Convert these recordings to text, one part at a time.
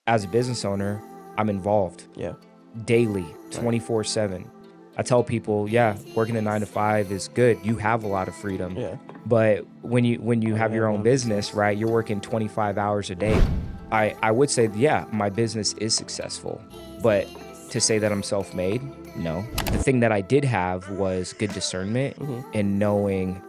as a business owner, I'm involved Yeah. daily, Right. 24/7. I tell people, yeah, working a 9 to 5 is good. You have a lot of freedom. Yeah. But when you When have you your have your own own business, business. right? You're working 25 hours a day. I would say, yeah, my business is successful. But to say that I'm self-made, no. The thing that I did have was good discernment Hmm. and knowing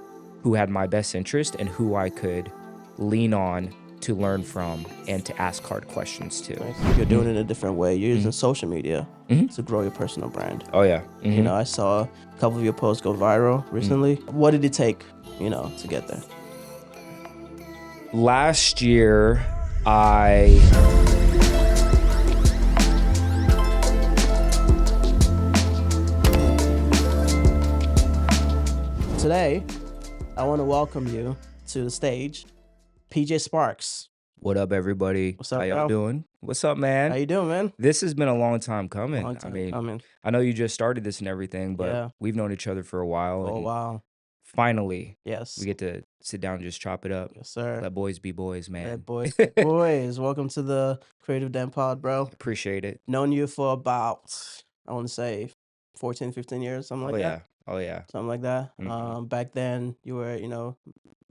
who had my best interest and who I could lean on to learn from and to ask hard questions to. Nice. You're doing it a different way. You're using Mhm. social media Mhm. to grow your personal brand. Oh, yeah. I saw a couple of your posts go viral Mm. recently. What did it take, to get there? Last year, I Today, I want to welcome you to the stage, PJ Sparks. What up, everybody? What's How up, y'all bro? doing? What's up, How man? you doing, man? This has been a long time coming. Long I time mean, coming. I know you just started this and everything, but Yeah. we've known each other for a while, Oh, and wow. finally, we Yes. get to sit down and just chop it up. Yes, sir. Let boys be boys, Red man. boys, be boys. Welcome to the Creative Den Pod, bro. Appreciate it. Known you for about, I want to say 14, 15 years, something Oh like that. yeah. Oh yeah. Something like that. Mhm. Back then, you were,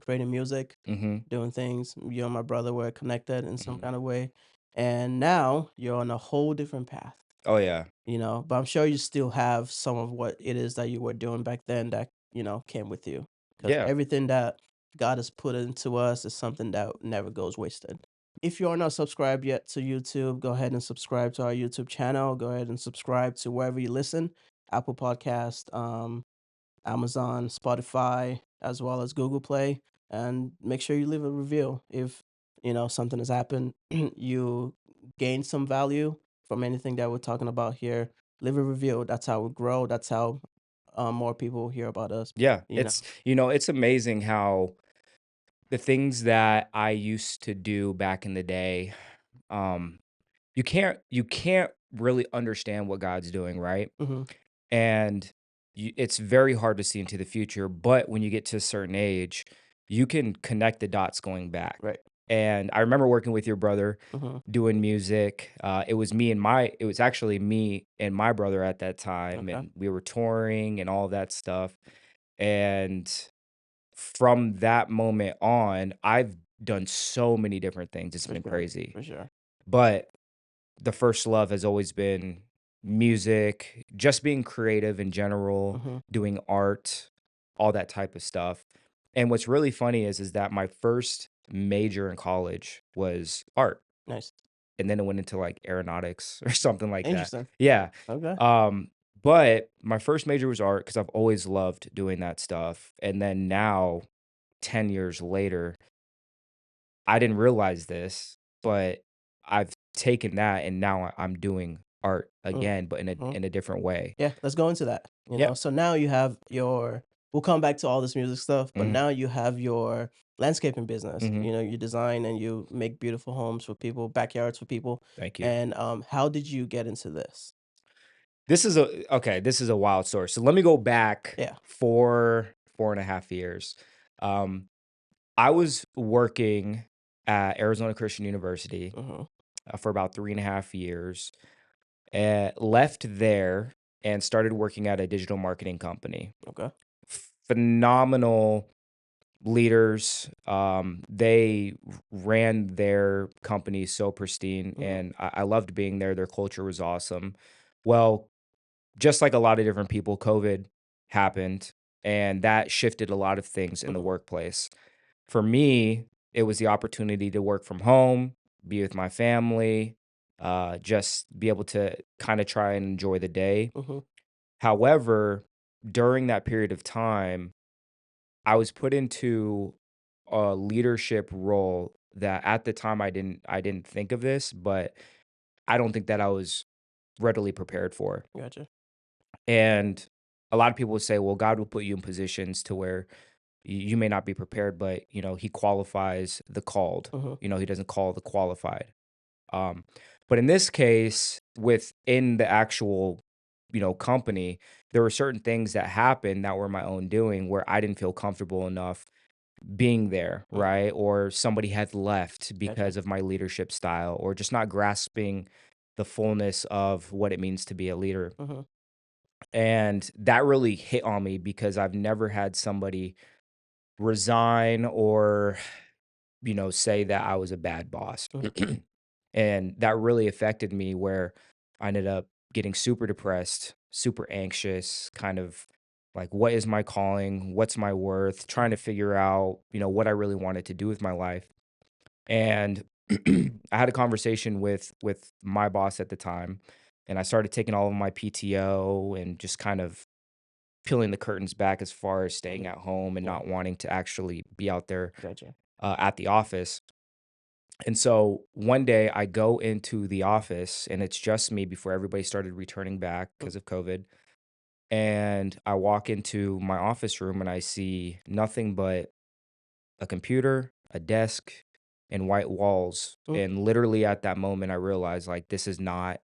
creating music, Mhm. doing things. You and my brother were connected in some Mhm. kind of way. And now you're on a whole different path, Oh yeah. but I'm sure you still have some of what it is that you were doing back then that, came with you. Because Yeah. everything that God has put into us is something that never goes wasted. If you are not subscribed yet to YouTube, go ahead and subscribe to our YouTube channel. Go ahead and subscribe to wherever you listen, Apple Podcast, Amazon, Spotify, as well as Google Play. And make sure you leave a review if something has happened. You gain some value from anything that we're talking about here. Leave a review. That's how we grow. That's how more people hear about us. Yeah. You know, It's amazing how the things that I used to do back in the day, um, you can't really understand what God's doing, right? hmm And it's very hard to see into the future, but when you get to a certain age, you can connect the dots going back. right. And I remember working with your brother hmm doing music. It was actually me and my brother at that time, Okay, and we were touring and all that stuff. And from that moment on, I've done so many different things. It's for been sure, crazy. for sure. But the first love has always been music, just being creative in general, hmm doing art, all that type of stuff. And what's really funny is that my first major in college was art, Nice, and then it went into like aeronautics or something like that. interesting. Yeah. Okay, Um, but my first major was art because I've always loved doing that stuff. And then now, 10 years later, I didn't realize this, but I've taken that and now I'm doing art again, but in a mm-hmm. in a different way. Yeah, let's go into that. Yeah. So now you have your. We'll come back to all this music stuff, but Mhm. now you have your landscaping business. Mhm. You design and you make beautiful homes for people, backyards for people. Thank you. And how did you get into this? This is a wild story. So let me go back Yeah. 4.5 years. Um, I was working at Arizona Christian University Mm-hmm. for about 3.5 years. Left there and started working at a digital marketing company. Okay. Phenomenal leaders. They ran their company so pristine, Mm-hmm. and I loved being there. Their culture was awesome. Well, just like a lot of different people, COVID happened, and that shifted a lot of things in the Mm-hmm. workplace. For me, it was the opportunity to work from home, be with my family, just be able to kind of try and enjoy the day. Mm-hmm. However, during that period of time, I was put into a leadership role that at the time I didn't think of this, but I don't think that I was readily prepared for. Gotcha. And a lot of people would say, well, God will put you in positions to where you may not be prepared, but he qualifies the called. Mm-hmm. He doesn't call the qualified. Um, but in this case, within the actual, company, there were certain things that happened that were my own doing where I didn't feel comfortable enough being there, Mm. right? Or somebody had left Gotcha. because of my leadership style, or just not grasping the fullness of what it means to be a leader. Mhm. And that really hit on me because I've never had somebody resign or, say that I was a bad boss. Mhm. And that really affected me where I ended up getting super depressed, super anxious, kind of like, what is my calling? What's my worth? Trying to Mhm. figure out, what I really wanted to do with my life. And I had a conversation with my boss at the time, and I started taking all of my PTO and just kind of peeling the curtains back as far as staying Mhm. at home and Yeah. not wanting to actually be out there Gotcha. at the office. And so one day I go into the office and it's just me before everybody started returning back Mm. because of COVID. And I walk into my office room and I see nothing but a computer, a desk, and white walls. Mm. And literally at that moment I realized, like, this is not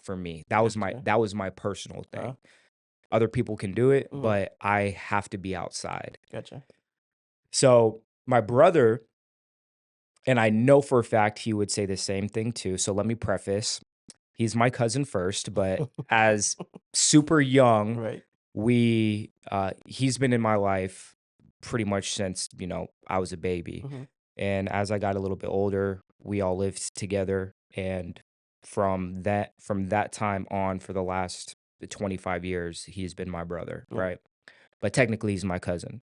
for me. That was my Gotcha. that was my personal Uh-huh. thing. Other people can do it, Mhm. but I have to be outside. Gotcha. So my brother, and I know for a fact he would say the same thing too. So let me preface, he's my cousin first, but as super young, Right. he's been in my life pretty much since, I was a baby. Mhm. And as I got a little bit older, we all lived together. And from that time on, for the last 25 years, he's been my brother, Yeah. right? But technically he's my cousin.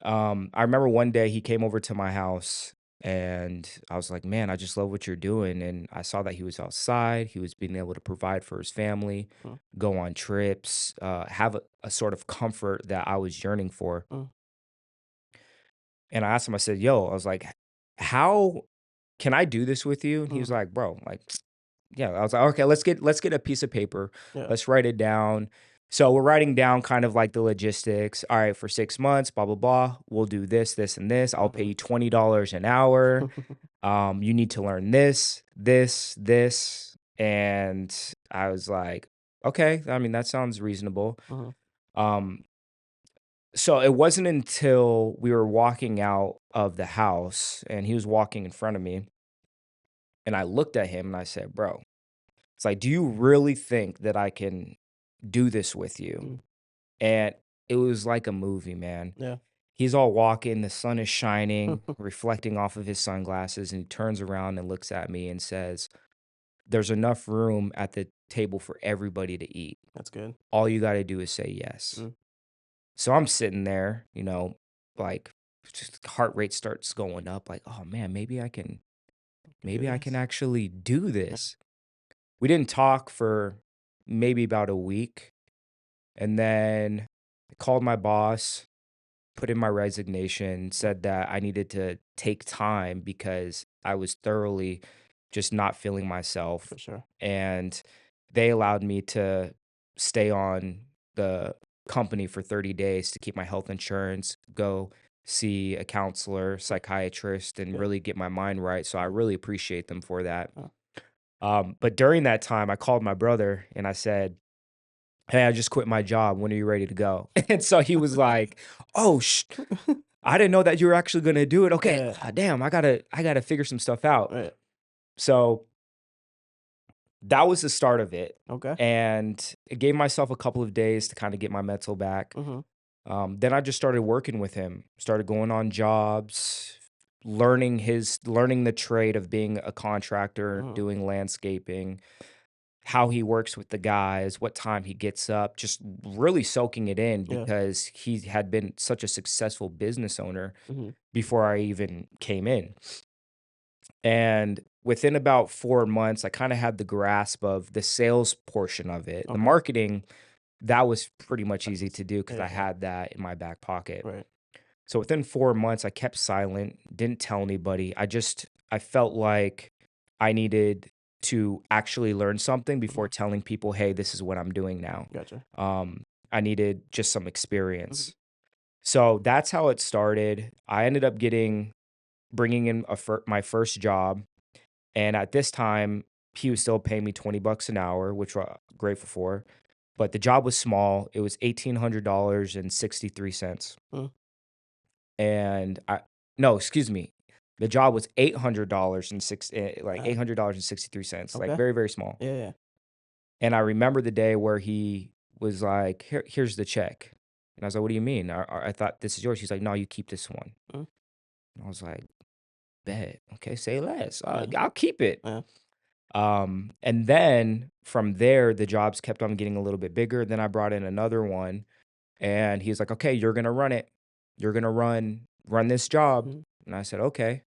I remember one day he came over to my house and I was like, "Man, I just love what you're doing." And I saw that he was outside, he was being able to provide for his family, Mm. go on trips, have a sort of comfort that I was yearning for. Mm. And I asked him, I said, "Yo," I was like, "How can I do this with you?" And he was Mhm. like, "Bro, like, yeah." I was like, "Okay, let's get a piece of paper. Yeah. Let's write it down." So we're writing down kind of like the logistics. All right, for 6 months, blah blah blah. We'll do this, this, and this. I'll pay Mhm. you $20 an hour. You need to learn this, this, this. And I was like, okay, I mean, that sounds reasonable. Mhm. Um, so it wasn't until we were walking out of the house and he was walking in front of me, and I looked at him and I said, "Bro, it's like, do you really think that I can do this with you?" Mm. And it was like a movie, man. Yeah. He's all walking, the sun is shining, reflecting off of his sunglasses, and he turns around and looks at me and says, "There's enough room at the table for everybody to eat. That's good. All you got to do is say yes." Mm. So I'm sitting there, like, just heart rate starts going up, like, "Oh man, Can do maybe I can this. actually do Yeah. this." We didn't talk for maybe about a week, and then I called my boss, put in my resignation, Mm. said that I needed to take time because I was thoroughly just not feeling myself. For sure. And they allowed me to stay on the company for 30 days to keep my health insurance, go see a counselor, Mm. psychiatrist, and Good. really get my mind right. So I really appreciate them for that. Uh. But during that time, I called my brother and I said, "Hey, I just quit my job. When are you ready to go?" And so he was like, "Oh, I didn't know that you were actually gonna do it. Okay, Yeah. damn, I gotta figure some stuff out." Right. So that was the start of it, Okay. and it gave myself a couple of days to kind of get my mental back. Mhm. Then I just started working with him, started going on jobs, learning the trade of being a contractor, Mhm. doing landscaping, how he works with the guys, what time he gets up, just really soaking it in Yeah. because he had been such a successful business owner Mhm. before I even came in. And within about 4 months, I kinda had the grasp of the sales portion of it. The Okay. marketing, that was pretty much easy That's to do because I yeah, yeah. had that in my back pocket. Right. So within 4 months, I kept silent, didn't tell anybody. I felt like I needed to actually learn something before Mhm. telling people, "Hey, this is what I'm doing now." Gotcha. I needed just some Mhm. experience. So that's how it started. I ended up bringing in my first job. And at this time, he was still paying me 20 bucks an hour, which I'm grateful for. But the job was small. It was $1,800 and 63 cents. Mm. and I no, excuse me. The job was $800 and like Uh, $800.63, like okay. very, very small. Yeah, yeah. And I remember the day where he was like, here's the check." And I was like, "What do you mean? I thought this is yours." He's like, "No, you keep this one." Mm, And I was like, "Bet. Okay, say less. yeah, I'll keep it." yeah. And then from there, the jobs kept on getting a little bit bigger. Then I brought in another one, and he was like, "Okay, you're gonna run it. You're gonna run this job." Mhm. And I said, "Okay."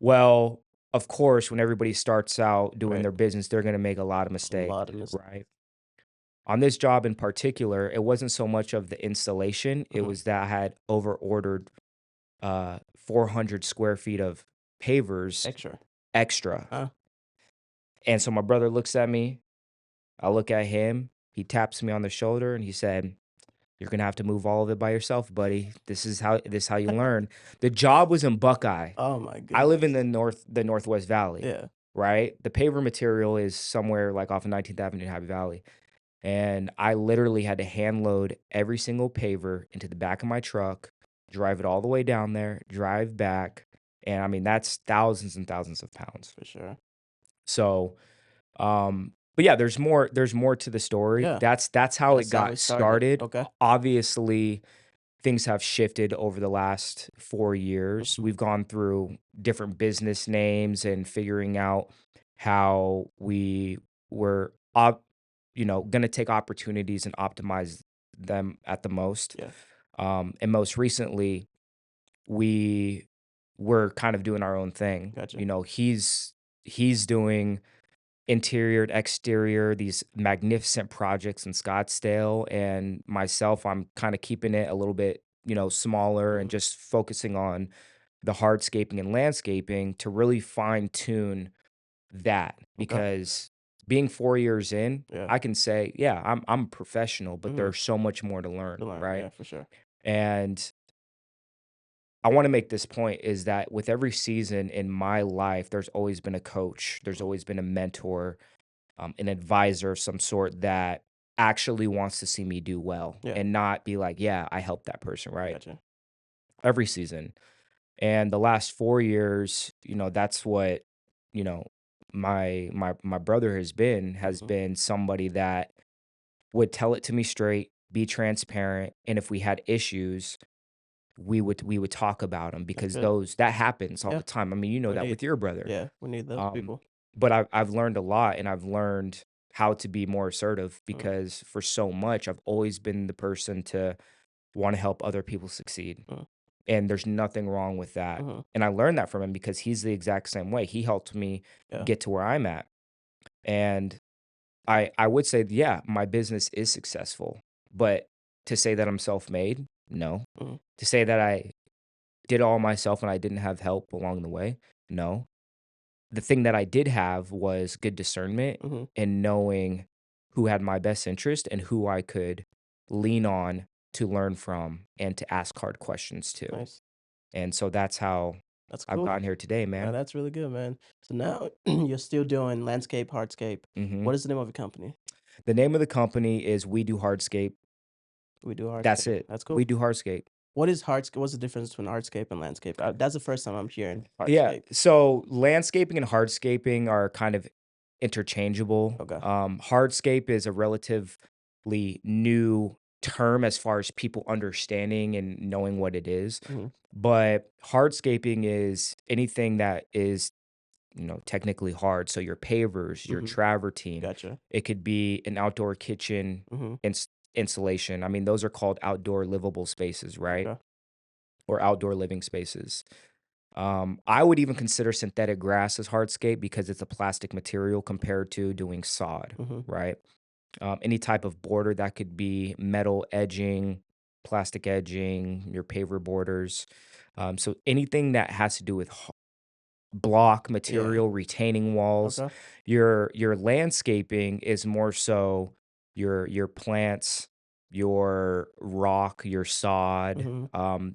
Well, of course, when everybody starts out doing Right. their business, they're gonna make a lot of A mistakes, lot of mis right? On this job in particular, it wasn't so much of the installation, it Mhm. was that I had over ordered 400 square feet of pavers Extra. extra. Uh, And so my brother looks at me, I look at him, he taps me on the shoulder and he said, "You're gonna have to move all of it by yourself, buddy. This is how you learn." The job was in Buckeye. oh my I live in goodness. the Northwest Valley, Yeah. right? The paver material is somewhere like off of 19th Avenue in Happy Valley. And I literally had to hand load every single paver into the back of my truck, drive it all the way down there, drive back. And I mean, that's thousands and thousands of pounds. For sure. So, but yeah, there's more to the story. Yeah. That's how it That's how we got started. started. Okay. Obviously, things have shifted over the last 4 years. Mhm. We've gone through different business names and figuring out how we were, going to take opportunities and optimize them at the most. Yeah. And most recently, we were kind of doing our own thing. Gotcha. He's doing interior and exterior, these magnificent projects in Scottsdale, and myself, I'm kind of keeping it a little bit, smaller and Mhm. just focusing on the hardscaping and landscaping to really fine tune that Okay. because being 4 years in, Yeah. I can say, yeah, I'm a professional, but Mhm. there's so much more to To learn, learn. right? Yeah, for sure. And I want to make this point is that with every season in my life, there's always been a coach, there's Mhm. always been a mentor, an advisor of some sort that actually wants to see me do well Yeah. and not be like, yeah, I helped that person, right? Gotcha. Every season. And the last 4 years, that's what, you know, my brother has Mhm. been somebody that would tell it to me straight, be transparent, and if we had issues, we would talk about them That's because good. those that happens all Yeah. the time. I mean, you know We that need with your brother. yeah, we need those Um, people. but I've learned a lot, and I've learned how to be more assertive Mm, because for so much, I've always been the person to want to help other people succeed, mm, and there's nothing wrong with that. mhm. And I learned that from him because he's the exact same way. He helped me Yeah. get to where I'm at, and I would say, yeah, my business is successful, but to say that I'm self-made, no. Mhm. To say that I did all myself and I didn't have help along the way, no. The thing that I did have was good discernment Mhm. and knowing who had my best interest and who I could lean on to learn from and to ask hard questions to. Nice. And so that's how That's I've cool. gotten here today, man. That's really good, man. So now you're still doing landscape, hardscape. Mhm. What is the name of your company? The name of the company is We Do Hardscape. We do That's hardscape. it. That's We cool. do hardscape. What is hardscape? What's the difference between hardscape and landscape? That's the first time I'm hearing Yeah, hardscape. so landscaping and hardscaping are kind of interchangeable. Okay. Hardscape is a relatively new term as far as people understanding and knowing what it is. Mhm. But hardscaping is anything that is, technically hard. So your pavers, your Mhm. travertine, Gotcha. it could be an outdoor kitchen Mhm. installation. I mean, those are called outdoor livable spaces, right? Okay. Or outdoor living spaces. I would even consider synthetic grass as hardscape because it's a plastic material compared to doing sod, Mhm. right? Any type of border that could be metal edging, plastic edging, your paver borders. So anything that has to do with block Yeah. material, retaining walls. Okay. Your landscaping is more so your plants, your rock, your sod, Mhm.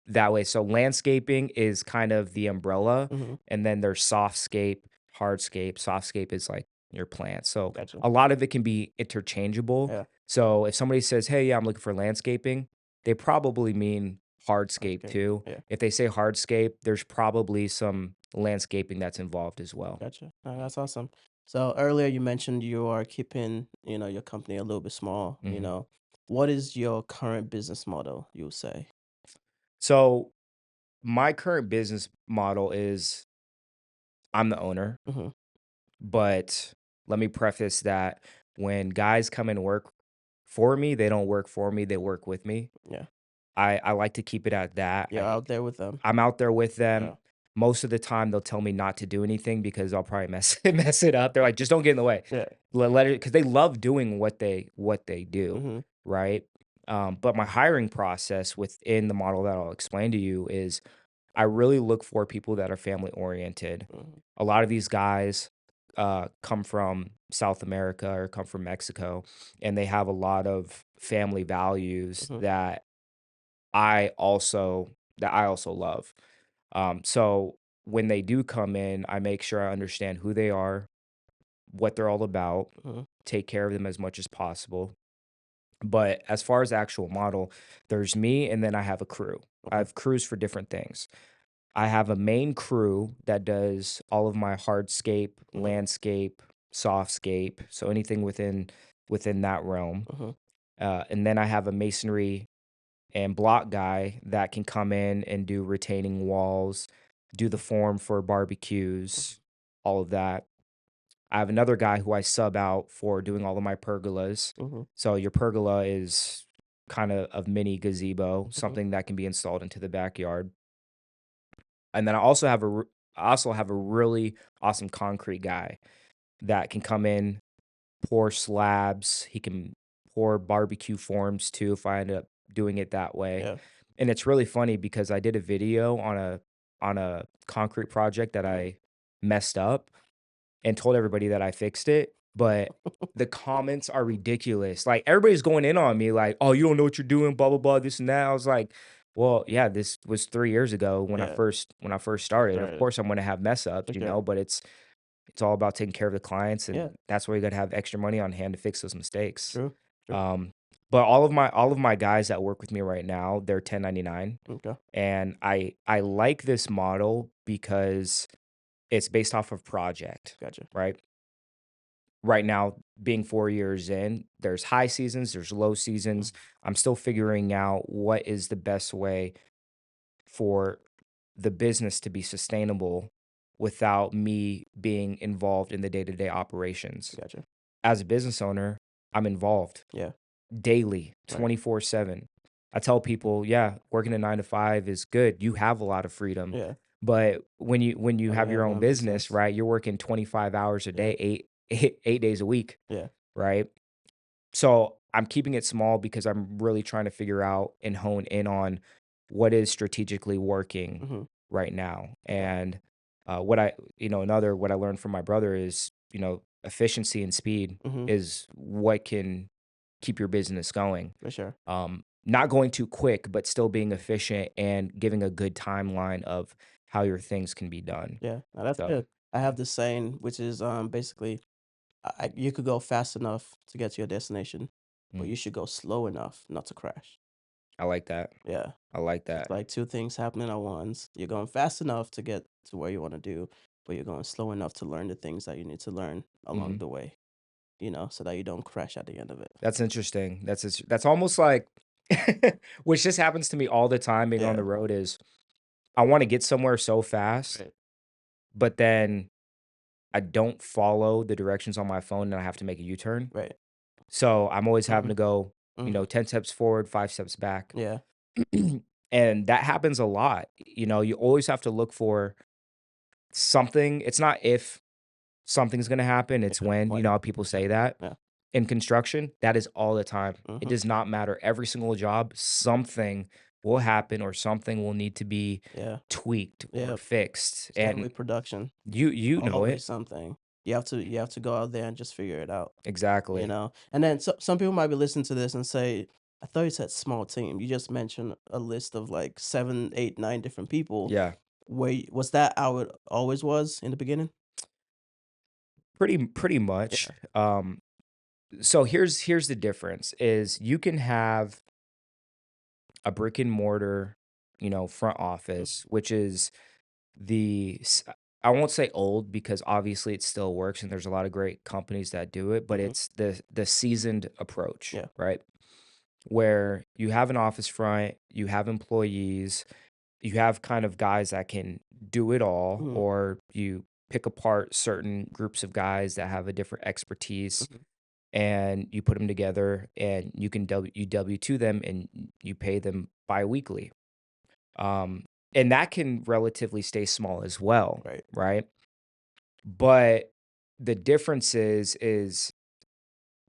that way. So landscaping is kind of the umbrella, Mhm. and then there's softscape, hardscape. Softscape is like your plants. So Gotcha. a lot of it can be interchangeable. Yeah. So if somebody says, "Hey, yeah, I'm looking for landscaping," they probably mean hardscape Landscape. too. Yeah. If they say hardscape, there's probably some landscaping that's involved as well. Gotcha. That's awesome. So earlier you mentioned you are keeping, your company a little bit small, Mhm. What is your current business model, you would say? So my current business model is I'm the owner, Mhm. but let me preface that when guys come and work for me, they don't work for me, they work with me. Yeah. I like to keep it at that. You're out there with them. I'm out there with them. Yeah. Most of the time, they'll tell me not to do anything because I'll probably mess it up. They're like, "Just don't get in the way. Yeah. Let it," because they love doing what they do, Mhm. right? But my hiring process within the model that I'll explain to you is I really look for people that are family oriented. Mhm. A lot of these guys come from South America or come from Mexico, and they have a lot of family values Mhm. I also I also love. So when they do come in, I make sure I understand who they are, what they're all about, Mhm. take care of them as much as possible. But as far as the actual model, there's me and then I have a crew. I Okay. have crews for different things. I have a main crew that does all of my hardscape, Mhm. landscape, softscape, so anything within that realm. Mhm. And then I have a masonry and block guy that can come in and do retaining walls, do the form for Mhm. barbecues, all of that. I have another guy who I sub out for doing all of my pergolas. Mhm. So your pergola is kind of a mini gazebo, Mhm. something that can be installed into the backyard. And then I also have a really awesome concrete guy that can come in, pour slabs. He can pour barbecue forms too if I end up doing it that way. Yeah. And it's really funny because I did a video on a concrete project that Mhm. I messed up and told everybody that I fixed it, but the comments are ridiculous. Like everybody's going in on me like, "Oh, you don't know what you're doing, blah blah blah, this and that." I was like, "Well, yeah, this was 3 years ago when I Yeah. first when I first started. Of Started. course I'm going to have mess ups, For sure. but it's all about taking care of the clients, Yeah. and that's why you gotta have extra money on hand to fix those mistakes. True. True. Um, but all of my guys that work with me right now, they're 1099, Okay. and I like this model because it's based off of project, Gotcha. right? Right now, being 4 years in, there's high seasons, there's low Mhm. seasons. I'm still figuring out what is the best way for the business to be sustainable without me being involved in the day-to-day operations. Gotcha. As a business owner, I'm involved Yeah. daily, Right. 24/7. I tell people, yeah, working a 9 to 5 is good. You have a lot of freedom. Yeah. But when you When you have have your your own own business, business. right? You're working 25 hours a Yeah. day, 8 days a week, Yeah. right? So I'm keeping it small because I'm really trying to figure out and hone in on what is strategically working Mhm. right now. Yeah. And what I learned from my brother is, efficiency and speed Mhm. is what can keep your business going. For sure. Not going too quick, but still being efficient and giving a good timeline of how your things can be done. Yeah. Now that's So, good. I yeah, have this saying, which is basically, you could go fast enough to get to your destination, but mm, you should go slow enough not to crash. I like that. Yeah. I like It's that. like two things happening at once. You're going fast enough to get to where you want to do, but you're going slow enough to learn the things that you need to learn along Mhm. the way, so that you don't crash at the end of it. That's interesting. That's almost like which just happens to me all the time being on Yeah. the road is I wanna get somewhere so fast, Right. but then I don't follow the directions on my phone and I have to make a U-turn. Right. So, I'm always having Mhm. to go, Mhm. 10 steps forward, 5 steps back. Yeah. And that happens a lot. You always have to look for something. It's not if something's gonna happen, it's Yeah. when, When it how people happens. Yeah. say that. Yeah. In construction, that is all the time. It Mhm. does not matter. Every single job, something will happen or something will need to be Yeah. tweaked or Yeah. fixed, Same and with production. you know Always it. something. You have to go out there and just figure it out. Exactly. And then some people might be listening to this and say, I thought you said small team. You just mentioned a list of like 7, 8, 9 different people. Yeah. Was that how it always was in the beginning? Pretty much. Yeah. So here's the difference is you can have a brick and mortar. front Mhm, office, which is the s I won't say old because obviously it still works and there's a lot of great companies that do it, but mhm. it's the seasoned approach, Yeah. right? Where you have an office front, you have employees, you have kind of guys that can do it all, Mhm, or you pick apart certain groups of guys that have a different expertise mhm. and you put them together and you W2 them and you pay them biweekly. Um, and that can relatively stay small as well, Right. right? But the difference is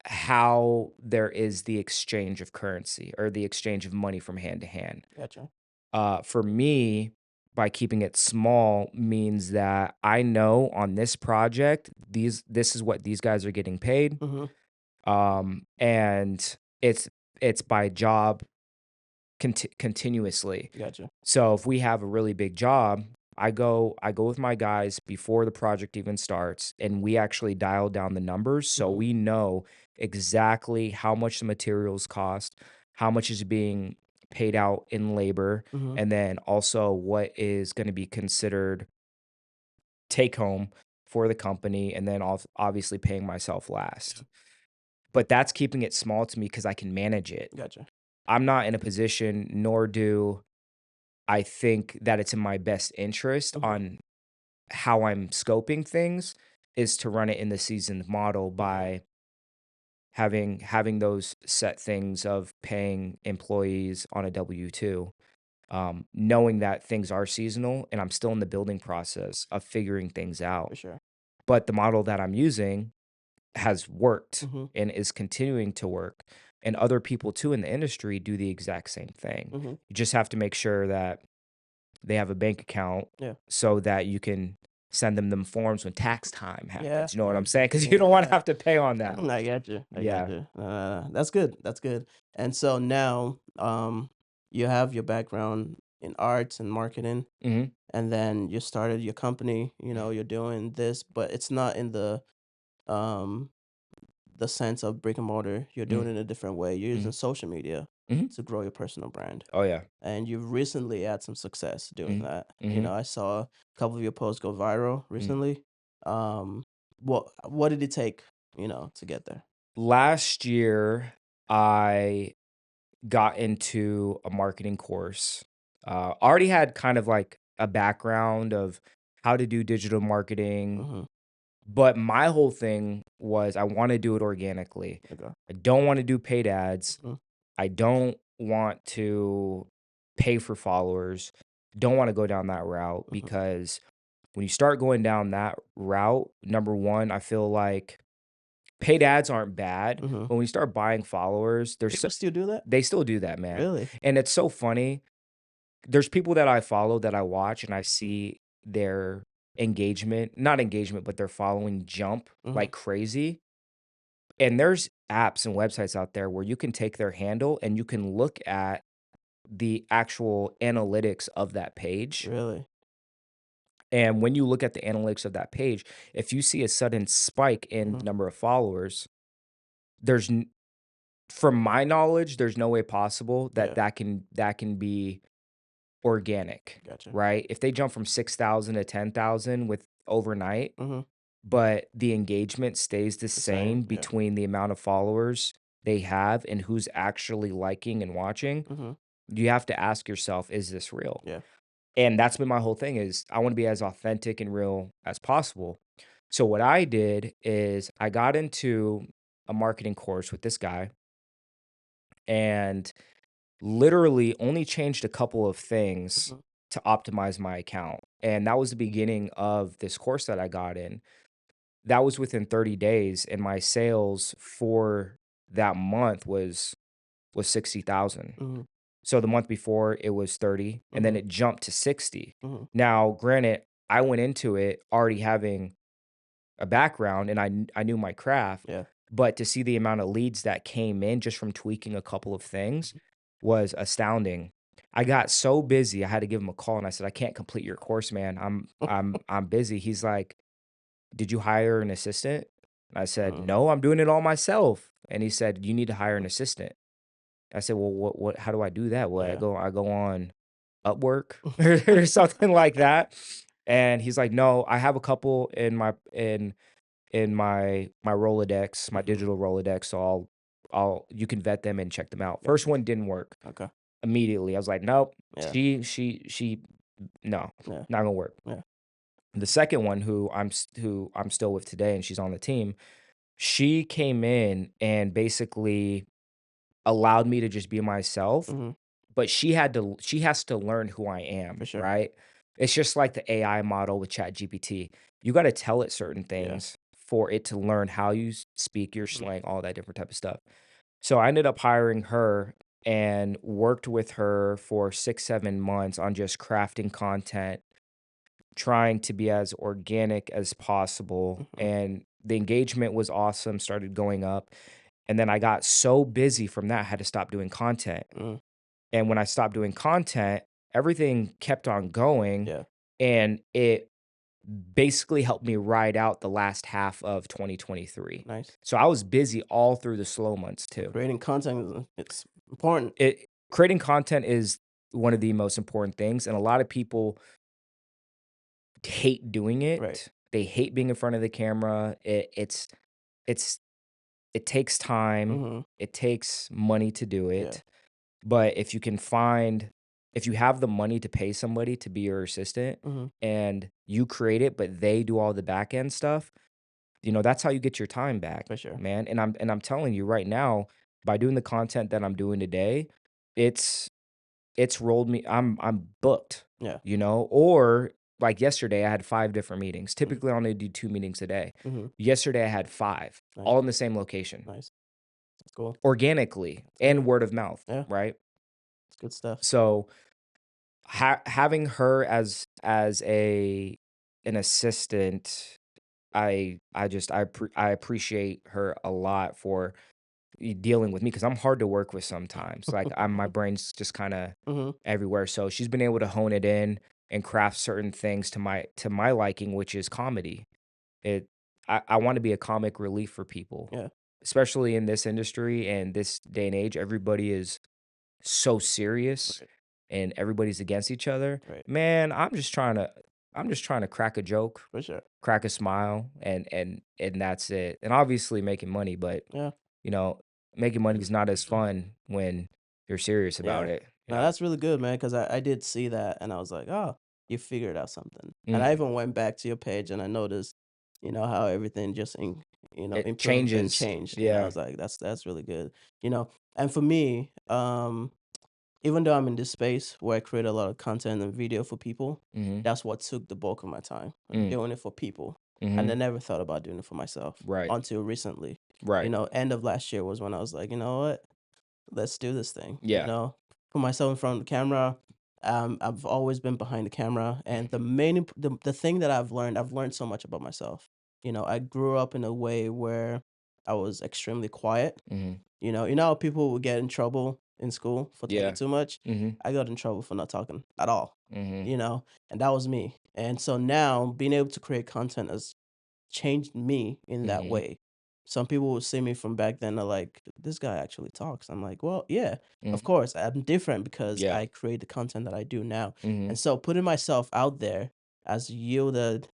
how there is the exchange of currency or the exchange of money from hand to hand. Gotcha. For me, by keeping it small means that I know on this project, this is what these guys are getting paid. Mhm. And it's by job continuously. Gotcha. So if we have a really big job, I go with my guys before the project even starts and we actually dial down the numbers so Mhm, we know exactly how much the materials cost, how much is being paid out in labor, mhm. and then also what is going to be considered take home for the company and then obviously paying myself Yeah. last. But that's keeping it small to me cuz I can manage it. Gotcha. I'm not in a position nor do I think that it's in my best interest Mhm. on how I'm scoping things is to run it in the seasoned model Yeah. by having those set things of paying employees on a W-2, knowing that things are seasonal and I'm still in the building process of figuring things out. For sure. But the model that I'm using has worked Mhm, and is continuing to work, and other people too in the industry do the exact same thing. mhm. You just have to make sure that they have a bank account Yeah. so that you can send them forms when tax time Yeah, happens, you know what yeah, I'm saying? Because you don't wanna yeah. have to pay on that. I got you. I got Yeah. you. That's good. That's good. And so now, you have your background in arts and marketing, Mhm. and then you started your company. You're doing this, but it's not in um the sense of brick and mortar. You're doing Mhm. it in a different way. You're using Mhm. social media Mhm. to grow your personal brand. Oh, yeah. And you've recently had some success doing Mhm. that. Mhm. I saw a couple of your posts go viral Mhm. recently. What did it take, to get there? Last year, I got into a marketing course. Already had kind of like a background of how to do digital marketing, Mm-hmm. but my whole thing was I wanna do it organically. Okay. I don't wanna do paid ads. Mm-hmm. I don't want to pay for followers. Don't wanna go down that route Mm-hmm. because when you start going down that route, number 1, I feel like paid ads aren't bad, Mm-hmm. but when you start buying followers, People still do that? they still do that, man. Really? And it's so funny. There's people that I follow that I watch and I see their engagement, not engagement, but their following jump Mm-hmm. like crazy. And there's apps and websites out there where you can take their handle and you can look at the actual analytics of that page. Really? And when you look at the analytics of that page, if you see a sudden spike in Mm-hmm. number of followers, there's from my knowledge, there's no way possible that Yeah. that can be organic, Gotcha. right? If they jump from 6,000 to 10,000 with overnight, Mm-hmm. but the engagement stays the The same. same Yeah. between the amount of followers they have and who's actually liking and watching, Mm-hmm. you have to ask yourself, is this real? Yeah. And that's been my whole thing is I want to be as authentic and real as possible. So what I did is I got into a marketing course with this guy and literally only changed a couple of things Mm-hmm. to optimize my account. And that was the beginning of this course that I got in. That was within 30 days and my sales for that month was 60,000. Mm-hmm. So the month before it was 30 and then Mm-hmm. it jumped to 60. Mm-hmm. Now, granted, I went into it already having a background and I knew my craft, Yeah. but to see the amount of leads that came in just from tweaking a couple of things was astounding. I got so busy, I had to give him a call and I said, "I can't complete your course, man. I'm busy." He's like, "Did you hire an assistant?" And I said, Mm-hmm. "No, I'm doing it all myself." And he said, "You need to hire an assistant." I said, "Well, what how do I do that?" Well, I Yeah. go I go on Upwork or something like that. And he's like, "No, I have a couple in my Rolodex, my Mhm. digital Rolodex, so I'll you can vet them and check them out." Yeah. First one didn't work Okay. immediately. I was like, "Nope, Yeah. she no, Yeah. not gonna work." Yeah. The second one who I'm still with today and she's on the team, she came in and basically allowed me to just be myself, Mhm. but she has to learn who I For am, sure. right? It's just like the AI model with ChatGPT. You gotta tell it certain Yeah. things for it to learn how you speak your Mhm. slang, all that different type of stuff. So I ended up hiring her and worked with her for 6, 7 months on just crafting content, trying to be as organic as possible, Mhm. and the engagement was awesome, started going up, and then I got so busy from that, I had to stop doing content. Mm. And when I stopped doing content, everything kept on going, Yeah. and it basically helped me ride out the last half of 2023. Nice. So I was busy all through the slow months too. Creating content is it's important. It Creating content is one of the most important things, and a lot of people hate doing Right. it. They hate being in front of the camera. It's it takes time. Mhm. It takes money to do Yeah. it. But if you have the money to pay somebody to be your assistant Mhm. and you create it, but they do all the back end stuff, that's how you get your time back, For sure. man. And I'm telling you right now, by doing the content that I'm doing today, it's it's rolled me I'm booked, Yeah. or like yesterday I had 5 different meetings. Mhm. Typically I only do 2 meetings a day. Mhm. Yesterday I had 5, Nice. all in the same location, Nice. That's cool. organically That's good. and word of mouth, Yeah. right? It's good stuff. So having her as an assistant, I appreciate her a lot for dealing with me because I'm hard to work with sometimes. Like my brain's just kind of Mhm. everywhere. So she's been able to hone it in and craft certain things to my liking, which is comedy. It I want to be a comic relief for people, Yeah. especially in this industry and this day and age. Everybody is so serious Right. and everybody's against each other. Right. Man, I'm just trying to crack a joke, For sure. crack a smile, and that's it. And obviously making money, but Yeah. you know, making money is not as fun when you're serious about Yeah. it, you Now know? that's really good, man, because I did see that and I was like, "Oh, you figured out something." And I Mm, even went back to your page and I noticed, how everything just it improved and changes. changed. And I Yeah. was like, that's really good. And for me, even though I'm in this space where I create a lot of content and video for people, Mhm. that's what took the bulk of my time. I'm Mm, doing it for people. And I mhm. never thought about doing it for myself Right. until recently. Right. End of last year was when I was like, you know what? Let's do this thing, Yeah. put myself in front of the camera. I've always been behind the camera, and the thing that I've learned so much about myself. I grew up in a way where I was extremely quiet. Mhm. How people would get in trouble in school for talking Yeah. too much. Mhm. I got in trouble for not talking at all. Mhm. And that was me. And so now being able to create content has changed me in that Mhm. way. Some people will see me from back then are like, this guy actually talks. I'm like, well, yeah, of Mhm. course. I'm different because Yeah. I create the content that I do now. And Mhm. so putting myself out there has yielded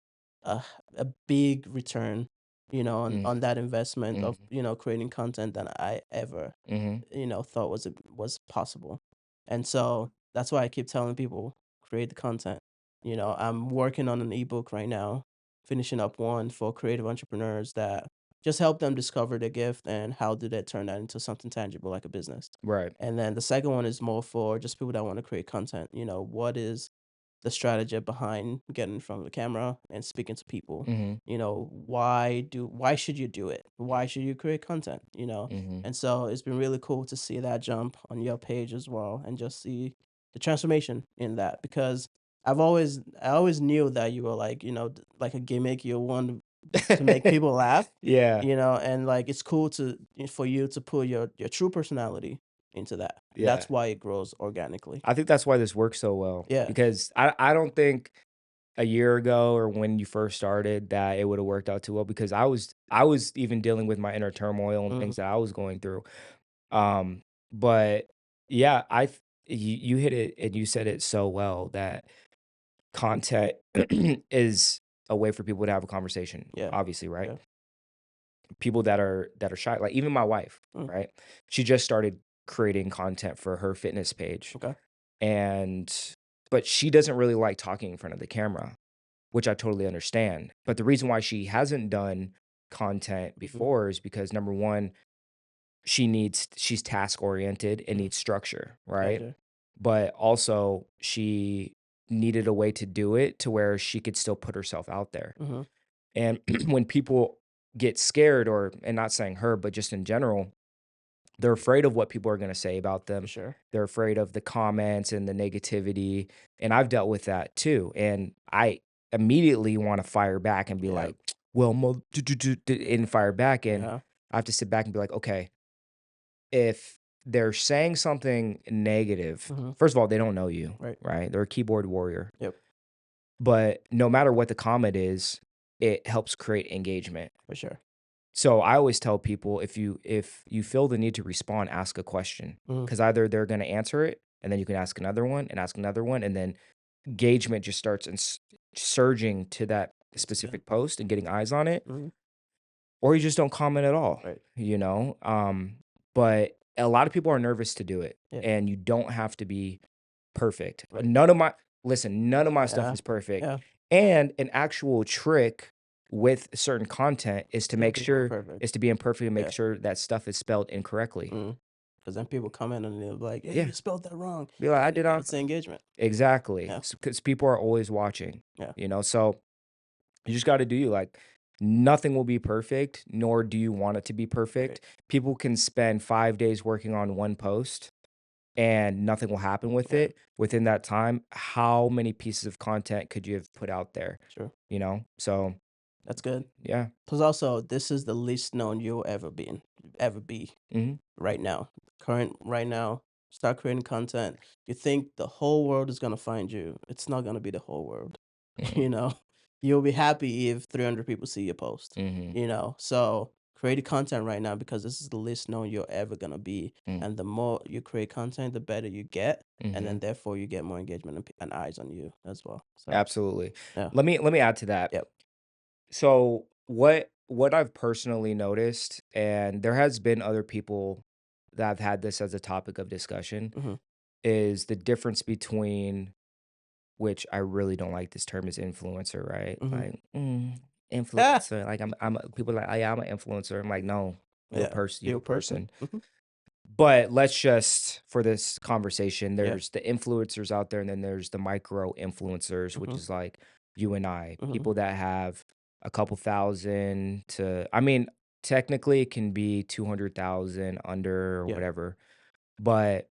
a, a big return, Mm, on that investment of, mhm. creating content than I ever, Mhm. thought was possible. And so that's why I keep telling people create the content. I'm working on an ebook right now, finishing up one for creative entrepreneurs that just help them discover their gift and how do they turn that into something tangible like a business. Right. And then the second one is more for just people that want to create content. What is the strategy behind getting in front of the camera and speaking to people? Mhm. Why should you do it? Why should you create content? Mhm. And so it's been really cool to see that jump on your page as well and just see the transformation in that because I always knew that you were like, like a gimmick. You want to make people laugh, Yeah. and like it's cool for you to put your true personality into that. And Yeah. that's why it grows organically. I think that's why this works so well Yeah. because I don't think a year ago or when you first started that it would have worked out too well because I was even dealing with my inner turmoil and Mhm. things that I was going through. Um, but yeah, you hit it and you said it so well that content is a way for people to have a conversation, Yeah. obviously, right? Yeah. People that are shy, like even my wife, Mm, right? She just started creating content for her fitness page, okay. and but she doesn't really like talking in front of the camera, which I totally understand. But the reason why she hasn't done content Mhm. before is because number one, she's task oriented and Mhm. needs structure, right? Gotcha. But also she needed a way to do it to where she could still put herself out there. Mhm. And when people get scared, or and not saying her, but just in general, they're afraid of what people are going to say about For them. sure. They're afraid of the comments and the negativity. And I've dealt with that too. And I immediately want to fire back and be Yeah. like, well, and fire back. And Yeah. I have to sit back and be like, okay, if they're saying something negative, Mhm. first of all, they don't know you, Right. right? They're a keyboard warrior. Yep. But no matter what the comment is, it helps create engagement. For sure. So I always tell people, if you feel the need to respond, ask a question, Mhm. because either they're going to answer it, and then you can ask another one, and then engagement just starts surging to that That's good. specific post and getting eyes on it, Mhm. or you just don't comment at all, Right. you know. But a lot of people are nervous to do it, Yeah. and you don't have to be perfect. Right. None of my stuff Yeah. is perfect. Yeah. And an actual trick with certain content You have to be perfect. is to be imperfect and make Yeah. sure that stuff is spelled incorrectly. Mhm. 'Cause then people come in and they're like, "Hey, Yeah. you spelled that wrong." Be like, I And did not what's the engagement? exactly. Yeah. Because people are always watching, Yeah. you know. So you just gotta do you. Like, nothing will be perfect, nor do you want it to be Right. perfect. People can spend 5 days working on one post and nothing will happen with Yeah. it within that time. How many pieces of content could you have put out there? Sure. You know? So, That's good. yeah. Plus, also, this is the least known you'll ever be Mhm. right now. Current right now, start creating content. You think the whole world is gonna find you. It's not gonna be the whole world. Mhm. You know, you'll be happy if 300 people see your post. Mhm. You know, so create content right now because this is the least known you're ever gonna be. Mm. And the more you create content, the better you get, and then Mhm. therefore you get more engagement and eyes on you as well. So Absolutely. yeah, Let me add to that. yep. So, what I've personally noticed, and there has been other people that have had this as a topic of discussion, Hmm. is the difference between, which I really don't like this term, is influencer, right? Hmm. Like, Ah, influencer. Like, people are like, oh, yeah, I'm an influencer. I'm like, no, yeah. you're You're a a person. person. Hmm. But let's just, for this conversation, Yeah. there's the influencers out there, and then there's the micro influencers, which Hmm. is like you and I, Hmm. people that have a couple thousand to, I mean, technically it can be 200,000 under or Yeah. whatever, but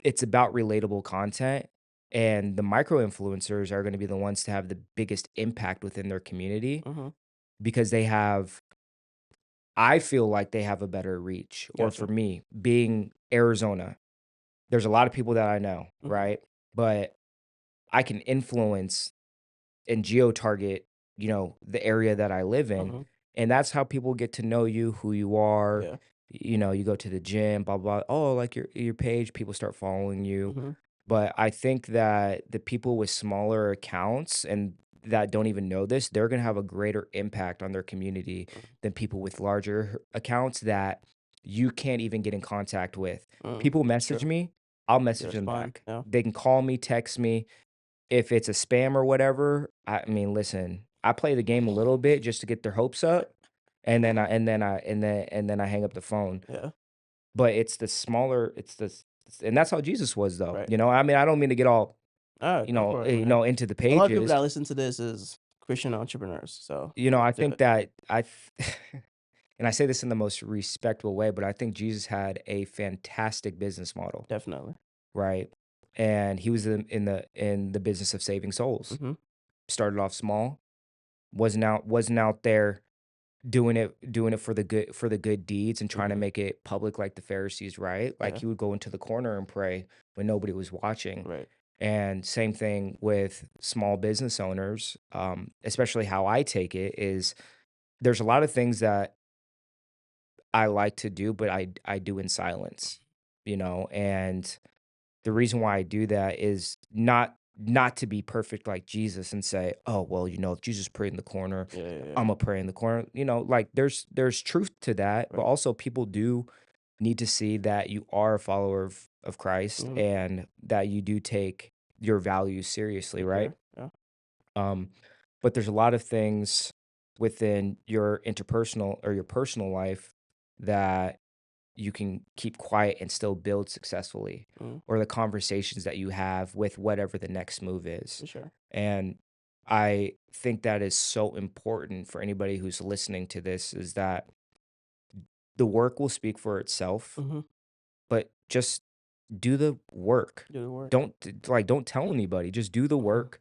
it's about relatable content. And the micro influencers are going to be the ones to have the biggest impact within their community Hmm. because I feel like they have a better reach. Or for Gotcha. me, being Arizona, there's a lot of people that I know, Hmm. right? But I can influence and geo target, the area that I live in. Hmm. And that's how people get to know you, who you are. Yeah. You go to the gym, blah, blah. Oh, like your page, people start following you. Hmm. But I think that the people with smaller accounts and that don't even know this, they're gonna have a greater impact on their community than people with larger accounts that you can't even get in contact with. Mm. People message True. me, I'll You message them respond. back. Yeah. They can call me, text me. If it's a spam or whatever, I mean, listen, I play the game a little bit just to get their hopes up, and then I hang up the phone. Yeah. But it's the smaller, and that's how Jesus was though. Right. I mean, I don't mean to get all All right. Go for it, man. into the A lot of people pages. that listen to this is Christian entrepreneurs. So I do think it. that and I say this in the most respectful way, but I think Jesus had a fantastic business model, Definitely. right? And he was in the business of saving souls. Hmm. Started off small, wasn't out there doing it for the good deeds and trying to Hmm. make it public like the Pharisees, right? Like Yeah. he would go into the corner and pray when nobody was watching. Right. And same thing with small business owners, especially how I take it is there's a lot of things that I like to do, but I do in silence, and the reason why I do that is not to be perfect like Jesus and say, "Oh, well, if Jesus prayed in the corner, Yeah, yeah, yeah. Imma pray in the corner." Like, there's truth to that, but Right. also people do need to see that you are a follower of Christ Mhm. and that you do take your values seriously, For right? sure. Yeah. Um, but there's a lot of things within your interpersonal or your personal life that you can keep quiet and still build successfully, Mhm. or the conversations that you have with whatever the next move is. For sure. And I think that is so important for anybody who's listening to this is that the work will speak for itself, Mhm. but just do the work. Do the work. Don't tell anybody, just do the Mhm. work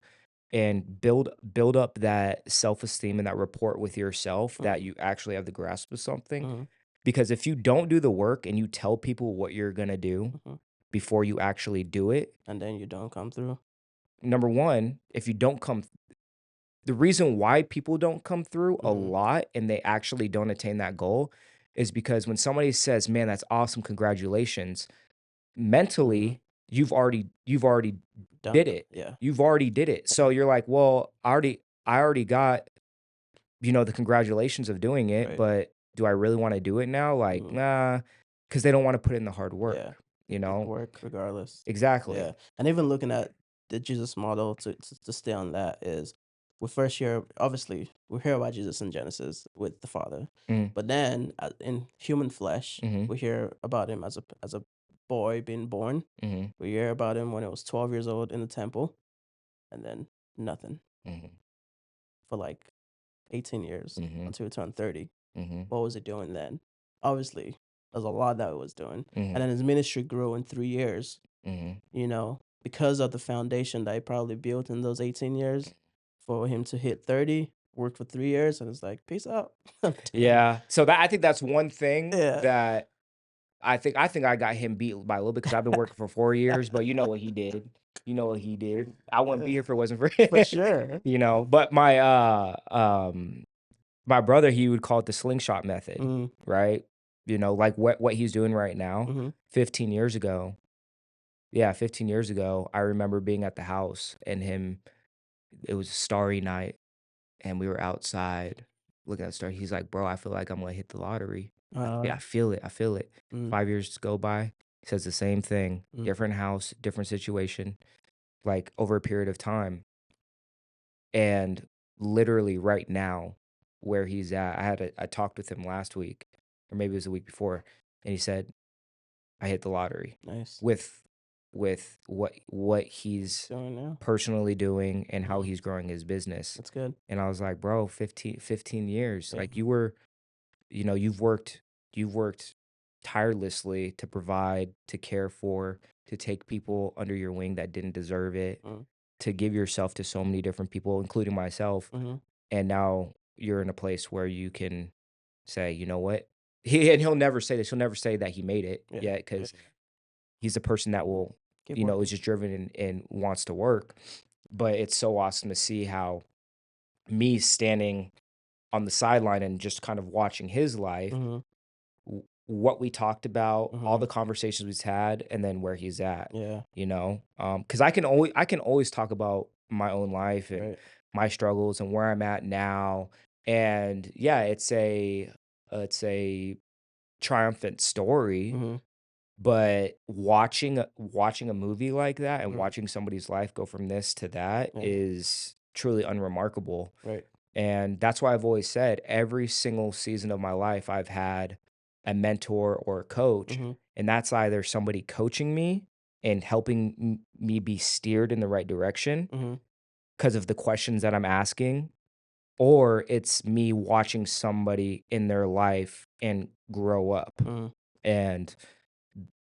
and build up that self-esteem and that rapport with yourself that Mhm. you actually have the grasp of something. Mhm. Because if you don't do the work and you tell people what you're gonna do Mhm. before you actually do it, And then you don't come through. number one, if you don't come the reason why people don't come through a Mhm. lot and they actually don't attain that goal is because when somebody says, "Man, that's awesome, congratulations," Mhm. mentally, you've already Done did it. it. Yeah. You've already did it. So Yeah. you're like, "Well, I already got, the congratulations of doing it, Right. but do I really wanna do it now?" Like, Mhm. nah, because they don't wanna put in the hard Yeah. work, you Make it know? work regardless. Yeah. Exactly. And even looking at the Jesus model to stay on that is we first hear obviously we hear about Jesus in Genesis with the Father. Mhm, But then in human flesh, mhm, we hear about him as a boy being born. mhm, We hear about him when he was 12 years old in the temple and then nothing mhm, for like 18 years mhm, until he turned 30. mhm, What was he doing then? Obviously, there's a lot that he was doing. And mhm, then his ministry grew in 3 years, mhm. because of the foundation that he probably built in those 18 years for him to hit 30, work for 3 years, and it's like, peace out. I'm done. Yeah, so that I think that's one thing Yeah. that I think I got him beat by a little bit because 'cause I've been working for 4 years, but you know what he did. You know what he did. I wouldn't be Uh, here if it wasn't for for sure. but my brother, he would call it the slingshot method, Mm, right? Like what he's doing right now, hmm. 15 years ago. Yeah, 15 years ago, I remember being at the house and him it was a starry night and we were outside looking at the stars. He's like, "Bro, I feel like I'm gonna hit the lottery. I feel it. I feel it." Mm, 5 years go by, he says the same thing, mm, different house, different situation, like over a period of time. And literally right now, where he's at, I talked with him last week, or maybe it was the week before, and he said, "I hit the lottery," nice. with what He's he's doing now. personally doing and how Mm, he's growing his business. that's good. And I was like, "Bro, 15 years, Yeah. like, you've worked tirelessly to provide, to care for, to take people under your wing that didn't deserve it, Mm, to give yourself to so many different people, including myself, hmm. and now you're in a place where you can say, 'You know what?'" He'll never say this, he'll never say that he made it Yeah. yet because he's a person that will, Keep is working. just driven and wants to work, but it's so awesome to see how me standing on the sideline and just kind of watching his life, Hmm. what we talked about, all Hmm. the conversations we've had, and then where he's at, Yeah. because I can always talk about my own life and Right. my struggles and where I'm at now, and yeah, it's a triumphant story, Hmm. but watching a movie like that and Hmm. watching somebody's life go from this to that Yeah. is truly unremarkable. Right. And that's why I've always said every single season of my life, I've had a mentor or a coach. Hmm. And that's either somebody coaching me and helping me be steered in the right direction Hmm. because of the questions that I'm asking, or it's me watching somebody in their life and grow up. Hmm. And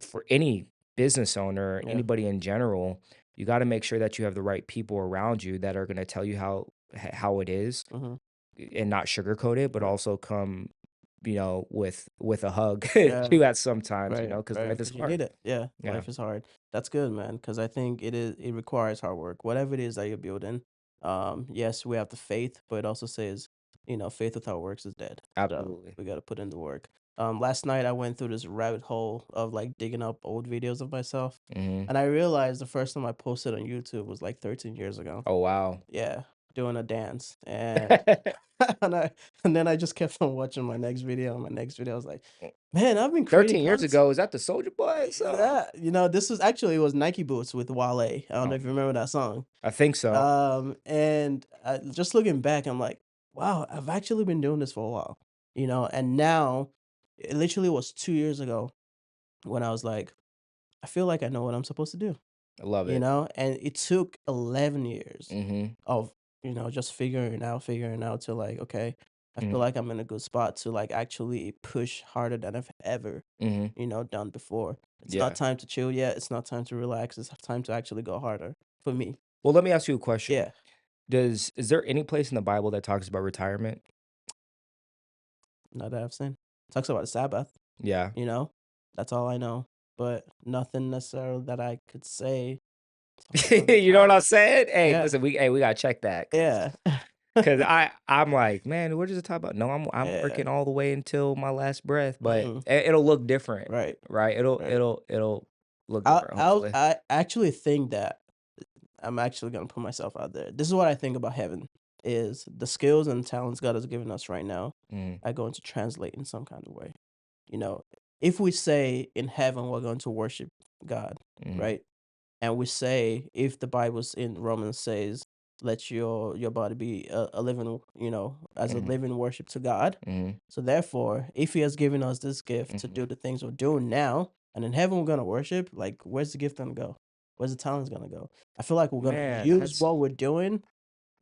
for any business owner, Yeah. anybody in general, you got to make sure that you have the right people around you that are going to tell you how it is Hmm. and not sugarcoat it, but Right. also come, with a hug Yeah. too at sometimes, Right, because right, life is because you hard. need it. Yeah, Yeah, life is hard. That's good, man. Because I think it requires hard work. Whatever it is that you're building, yes, we have the faith, but it also says, faith without works is dead. So absolutely. we got to put in the work. Last night I went through this rabbit hole of like digging up old videos of myself, Mhm. and I realized the first time I posted on YouTube was like 13 years ago. Oh, wow. Yeah, doing a dance, and and I and then I just kept on watching my next video. And my next video, I was like, man, I've been creating 13 years content. ago, is that the Soulja Boy song? Yeah, this was actually, it was Nike Boots with Wale. I don't know Oh, if you remember that song. I think so. And just looking back, I'm like, wow, I've actually been doing this for a while, and now it literally was 2 years ago when I was like, I feel like I know what I'm supposed to do, I love it. and it took 11 years Mhm. of, just figuring out to like, okay, I feel Mhm. like I'm in a good spot to like actually push harder than I've ever, Mhm. done before. It's not Yeah. time to chill yet. It's not time to relax. It's time to actually go harder for me. Well, let me ask you a question. Yeah. Is there any place in the Bible that talks about retirement? Not that I've seen. Talks about the Sabbath, Yeah. you know? That's all I know, but nothing necessarily that I could say talks about You know what I'm retirement. saying? Hey, Yeah, listen, we gotta check that yeah. because I'm like, man, what does it talk about? No, I'm Yeah. working all the way until my last breath, but Mhm. it'll look different, Right, right? right. It'll look different, hopefully. I actually think that I'm actually gonna put myself out there. This is what I think about heaven, is the skills and talents God has given us right now Mhm. are going to translate in some kind of way. You know, if we say in heaven we're going to worship God, Mhm. right? And we say, if the Bible's in Romans says, let your body be a living, as a Mhm. living worship to God. Mhm. So therefore, if He has given us this gift to Mhm. do the things we're doing now, and in heaven we're gonna worship, like where's the gift gonna go? Where's the talents gonna go? I feel like we're gonna Man, use that's what we're doing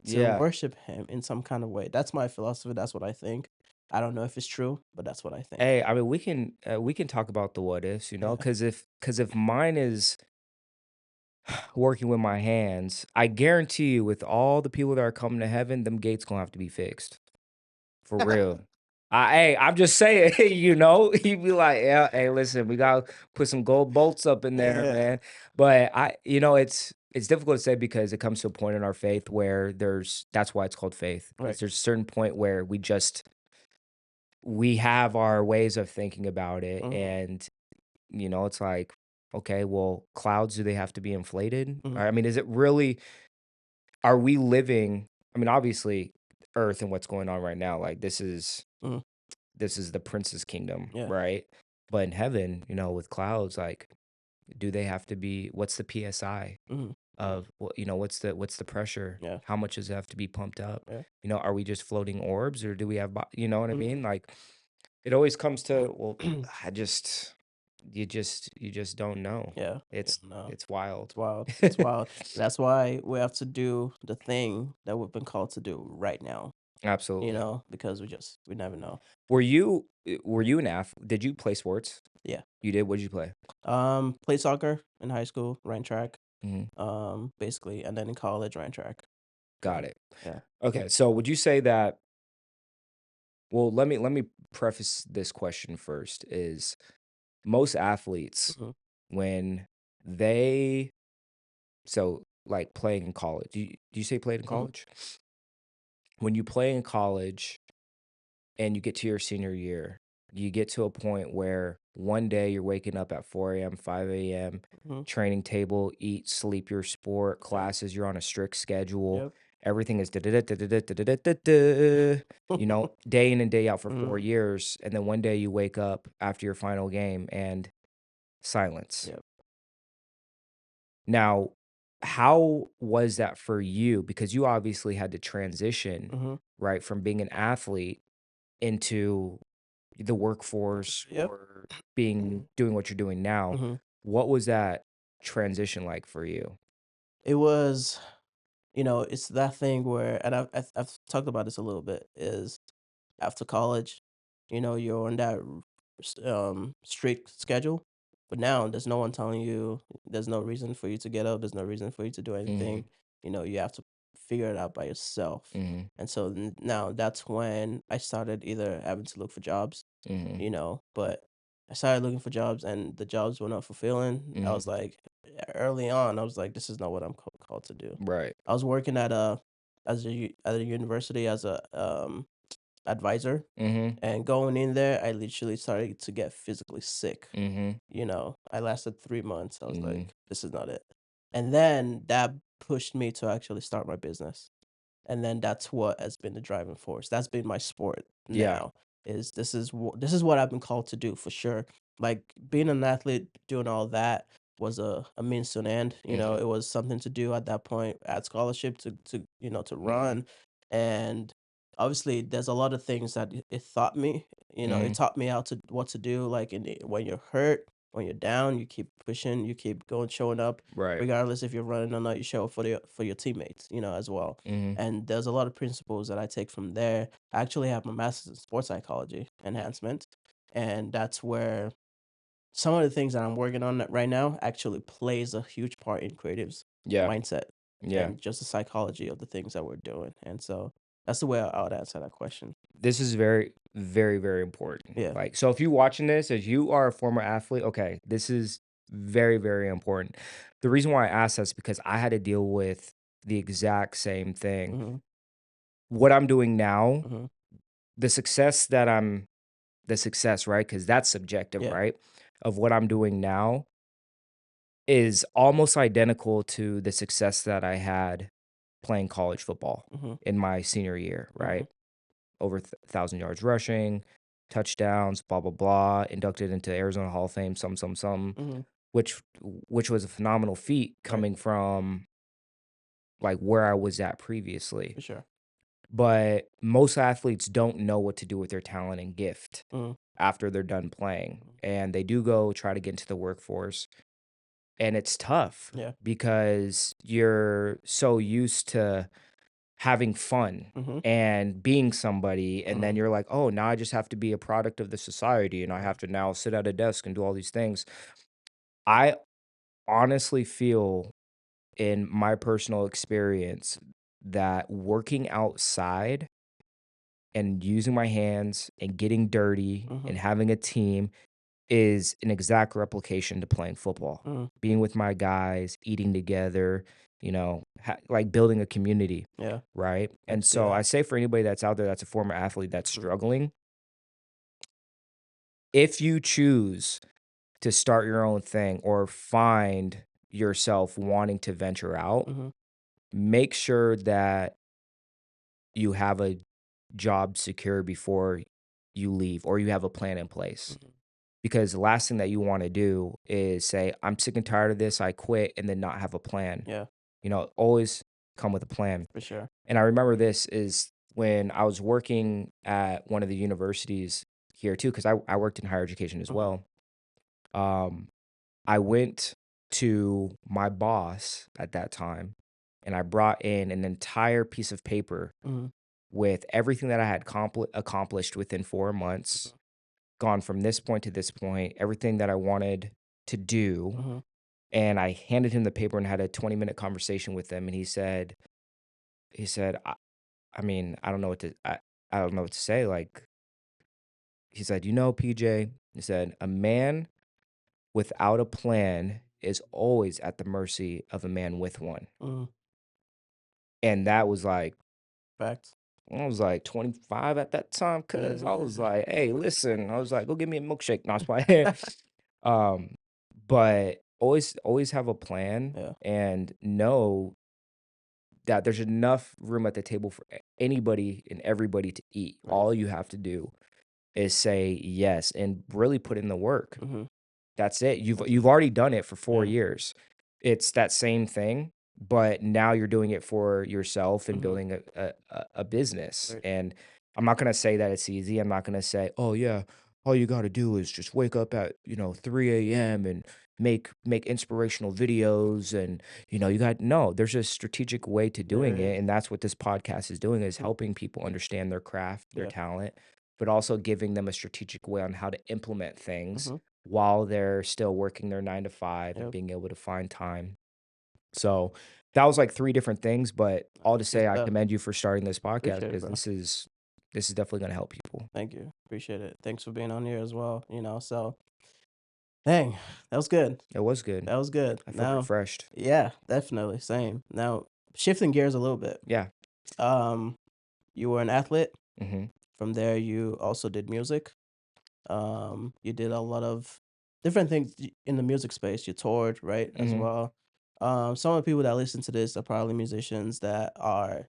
to yeah. worship Him in some kind of way. That's my philosophy. That's what I think. I don't know if it's true, but that's what I think. Hey, I mean, we can talk about the what ifs, Yeah. because if mine is working with my hands, I guarantee you, with all the people that are coming to heaven, them gates gonna have to be fixed for real. I'm just saying, you'd be like, yeah, hey, listen, we gotta put some gold bolts up in there, Yeah. man. But it's difficult to say because it comes to a point in our faith where that's why it's called faith, because Right. there's a certain point where we have our ways of thinking about it, Hmm. and it's like, okay, well, clouds, do they have to be inflated? Hmm. I mean, is it really, are we living, I mean, obviously, Earth and what's going on right now, like Hmm. this is the prince's kingdom, Yeah. right? But in heaven, with clouds, like, do they have to be, what's the PSI Hmm. Hmm. of, what's the pressure? Yeah. How much does it have to be pumped up? Yeah. Are we just floating orbs, or do we have, you know what I Mhm. mean? Like, it always comes to, well, I just, you just don't know. Yeah, yeah, It's no, it's wild. it's wild. It's wild. That's why we have to do the thing that we've been called to do right now, Absolutely. because we never know. Were you an athlete? Did you play sports? Yeah. You did? What did you play? Played soccer in high school, ran track, Mhm. basically, and then in college ran track. Got So, it. yeah. Okay, so would you say that, well, let me preface this question first, is most athletes, Mhm. when they so, like, playing in college, do you say played in Mhm. college? When you play in college and you get to your senior year, you get to a point where one day you're waking up at 4 a.m., 5 a.m., Mhm. training table, eat, sleep your sport, Yeah. classes, you're on a strict schedule. Yep. Everything is da-da-da-da-da-da-da-da-da-da, day in and day out for four Mhm. years. And then one day you wake up after your final game and silence. Yep. Now, how was that for you? Because you obviously had to transition, Mhm. right, from being an athlete into the workforce Yep. or doing what you're doing now. Mhm. What was that transition like for you? It was, it's that thing where, and I've talked about this a little bit, is after college, you're on that strict schedule. But now there's no one telling you, there's no reason for you to get up, there's no reason for you to do anything. Mhm, You have to figure it out by yourself. mhm, And so now that's when I started either having to look for jobs, mhm, but I started looking for jobs and the jobs were not fulfilling. I was mhm. like, early on, I was like, this is not what I'm called to do. Right. I was working at a university as advisor. Mhm. And going in there, I literally started to get physically sick. Mhm. I lasted 3 months. I was Mhm. like, this is not it. And then that pushed me to actually start my business. And then that's what has been the driving force. That's been my sport Yeah. now. Is this is what I've been called to do for sure. Like being an athlete, doing all that was a means to an end. Mhm. It was something to do at that point. I had scholarship to Mhm. run, and obviously there's a lot of things that it taught me. It Mhm. taught me how to what to do. Like when you're hurt, when you're down, you keep pushing, you keep going, showing up, Right. regardless if you're running or not. You show up for your teammates, as well. Mhm. And there's a lot of principles that I take from there. I actually have my master's in sports psychology enhancement, and that's where some of the things that I'm working on right now actually plays a huge part in creatives Yeah. mindset Yeah. and just the psychology of the things that we're doing. And so that's the way I would answer that question. This is very, very, very important. Yeah. Like, so if you watching this, if you are a former athlete, okay, this is very, very important. The reason why I asked that is because I had to deal with the exact same thing. Mm-hmm. What I'm doing now, Mm-hmm. the success that I'm the success, right? Because that's subjective, Yeah. right? Of what I'm doing now is almost identical to the success that I had playing college football Mm-hmm. in my senior year, Mm-hmm. right? Over 1,000 yards rushing, touchdowns, blah blah blah, inducted into Arizona Hall of Fame, some, Mm-hmm. which was a phenomenal feat Right. coming from like where I was at previously. For sure. But most athletes don't know what to do with their talent and gift Mm-hmm. after they're done playing, and they do go try to get into the workforce, and it's tough Yeah. because you're so used to having fun Mm-hmm. and being somebody, and Mm-hmm. then you're like, "Oh, now I just have to be a product of the society, and I Right. have to now sit at a desk and do all these things." I honestly feel in my personal experience that working outside and using my hands and getting dirty Mm-hmm. and having a team is an exact replication to playing football. Mm-hmm. Being with my guys, eating together, like building a community, Yeah. right? I And can see so I that. say for anybody that's out there that's a former athlete that's Mm-hmm. struggling, if you choose to start your own thing or find yourself wanting to venture out, Mm-hmm. make sure that you have a job secure before you leave or you have a plan in place. Mm-hmm. Because the last thing that you wanna do is say, "I'm sick and tired of this, I quit," and then not have a plan. Yeah. Always come with a plan. For sure. And I remember this is when I was working at one of the universities here too, because I worked in higher education as Mm-hmm. well. Um, I went to my boss at that time, and I brought in an entire piece of paper Mm-hmm. with everything that I had accomplished within 4 months, gone from this point to this point, everything that I wanted to do, Mm-hmm. and I handed him the paper and had a 20-minute conversation with him, and he said, I mean, I don't know what to say, like, he said, PJ," he said, "a man without a plan is always at the mercy of a man with one." Mm-hmm. And that was like Facts. I was like 25 at that time, cause Yeah. I was like, "Hey, listen," I was like, "Go get me a milkshake." No, I was playing. Um, but always have a plan Yeah. and know that there's enough room at the table for anybody and everybody to eat. Right. All you have to do is say yes and really put in the work. Mm-hmm. That's it. That's You've it. already done it for 4 Yeah. years. It's that same thing, but now you're doing it for yourself and Mm-hmm. building a business, Right. and I'm not gonna say that it's easy. I'm not gonna say, "Oh, yeah, all you gotta do is just wake up at, 3 AM and make inspirational videos and, you got" No, there's a strategic way to doing There it, is. and that's what this podcast is doing, is Mm. helping people understand their craft, their Yeah. talent, but also giving them a strategic way on how to implement things Mm-hmm. while they're still working their 9 to 5 and Yep. being able to find time. So, that was, like, 3 different things, but all to That's good say I stuff. commend you for starting this podcast Appreciate it, because bro. this is definitely gonna help people. Thank you. Appreciate it. Thanks for being on here as well. So dang, that was good. It was good. That was good. I feel Now, refreshed. yeah, definitely. Same. Now, shifting gears a little bit. Yeah. Um, you were an athlete. Mhm. From there, you also did music. You did a lot of different things in the music space. You toured, right, as Mhm. well. Some of the people that listen to this are probably musicians that are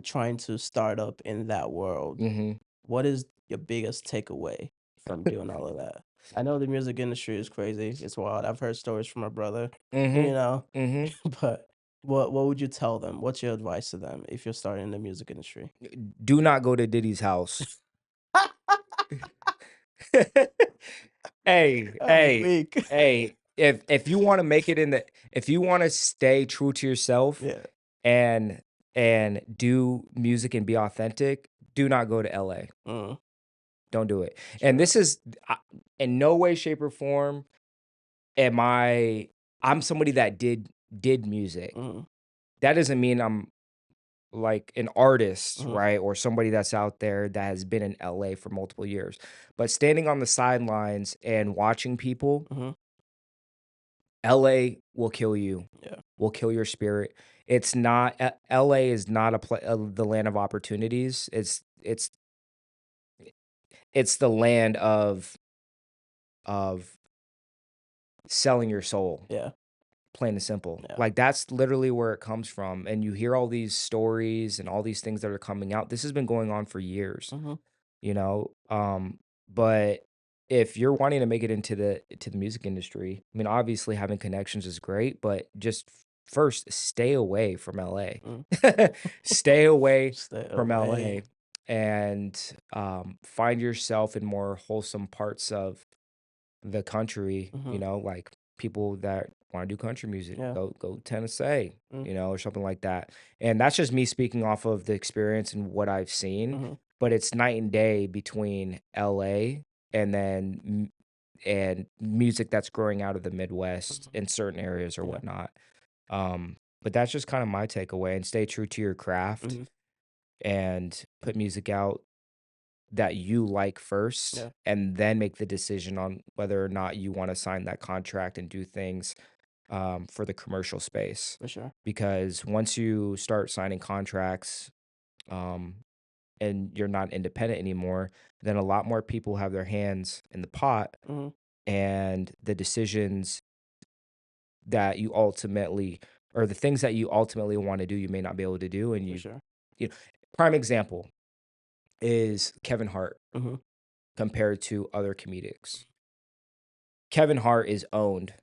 trying to start up in that world. Mhm. What is your biggest takeaway from doing all of that? I know the music industry is crazy. It's wild. I've heard stories from my brother, you Mhm. know, Mhm. but what would you tell them? What's your advice to them if you're starting in the music industry? Do not go to Diddy's house. Hey, I'm hey, weak. hey, if you wanna make it in the if you wanna stay true to yourself Yeah. and do music and be authentic, do not go to LA. Mm, Don't do it. And sure. this is in no way, shape, or form am I'm somebody that did music. Mm, That doesn't mean I'm like an artist, mhm, right? Or somebody that's out there that has been in LA for multiple years. But standing on the sidelines and watching people, mhm. LA will kill you, Yeah. will kill your spirit. It's not LA is not the land of opportunities. It's the land of selling your soul, Yeah. plain and simple. Yeah. Like that's literally where it comes from. And you hear all these stories and all these things that are coming out. This has been going on for years, Mhm. you know. But if you're wanting to make it into the music industry, I mean, obviously having connections is great, but just first stay away from LA. Mm. Stay away Stay from away. LA and find yourself in more wholesome parts of the country, you Mhm. know, like people that want to do country music, Yeah. go Tennessee, Mm. you know, or something like that. And that's just me speaking off of the experience and what I've seen, Mhm. but it's night and day between LA and then and music that's growing out of the Midwest Mhm. in certain areas or Yeah. whatnot. But that's just kind of my takeaway and stay true to your craft Mhm. and put music out that you like first Yeah. and then make the decision on whether or not you want to sign that contract and do things for the commercial space. For sure. Because once you start signing contracts um, and you're not independent anymore, then a lot more people have their hands in the pot Mhm. and the decisions that you ultimately or the things that you ultimately want to do you may not be able to do and For sure. you prime example is Kevin Hart Mhm. compared to other comedics. Kevin Hart is owned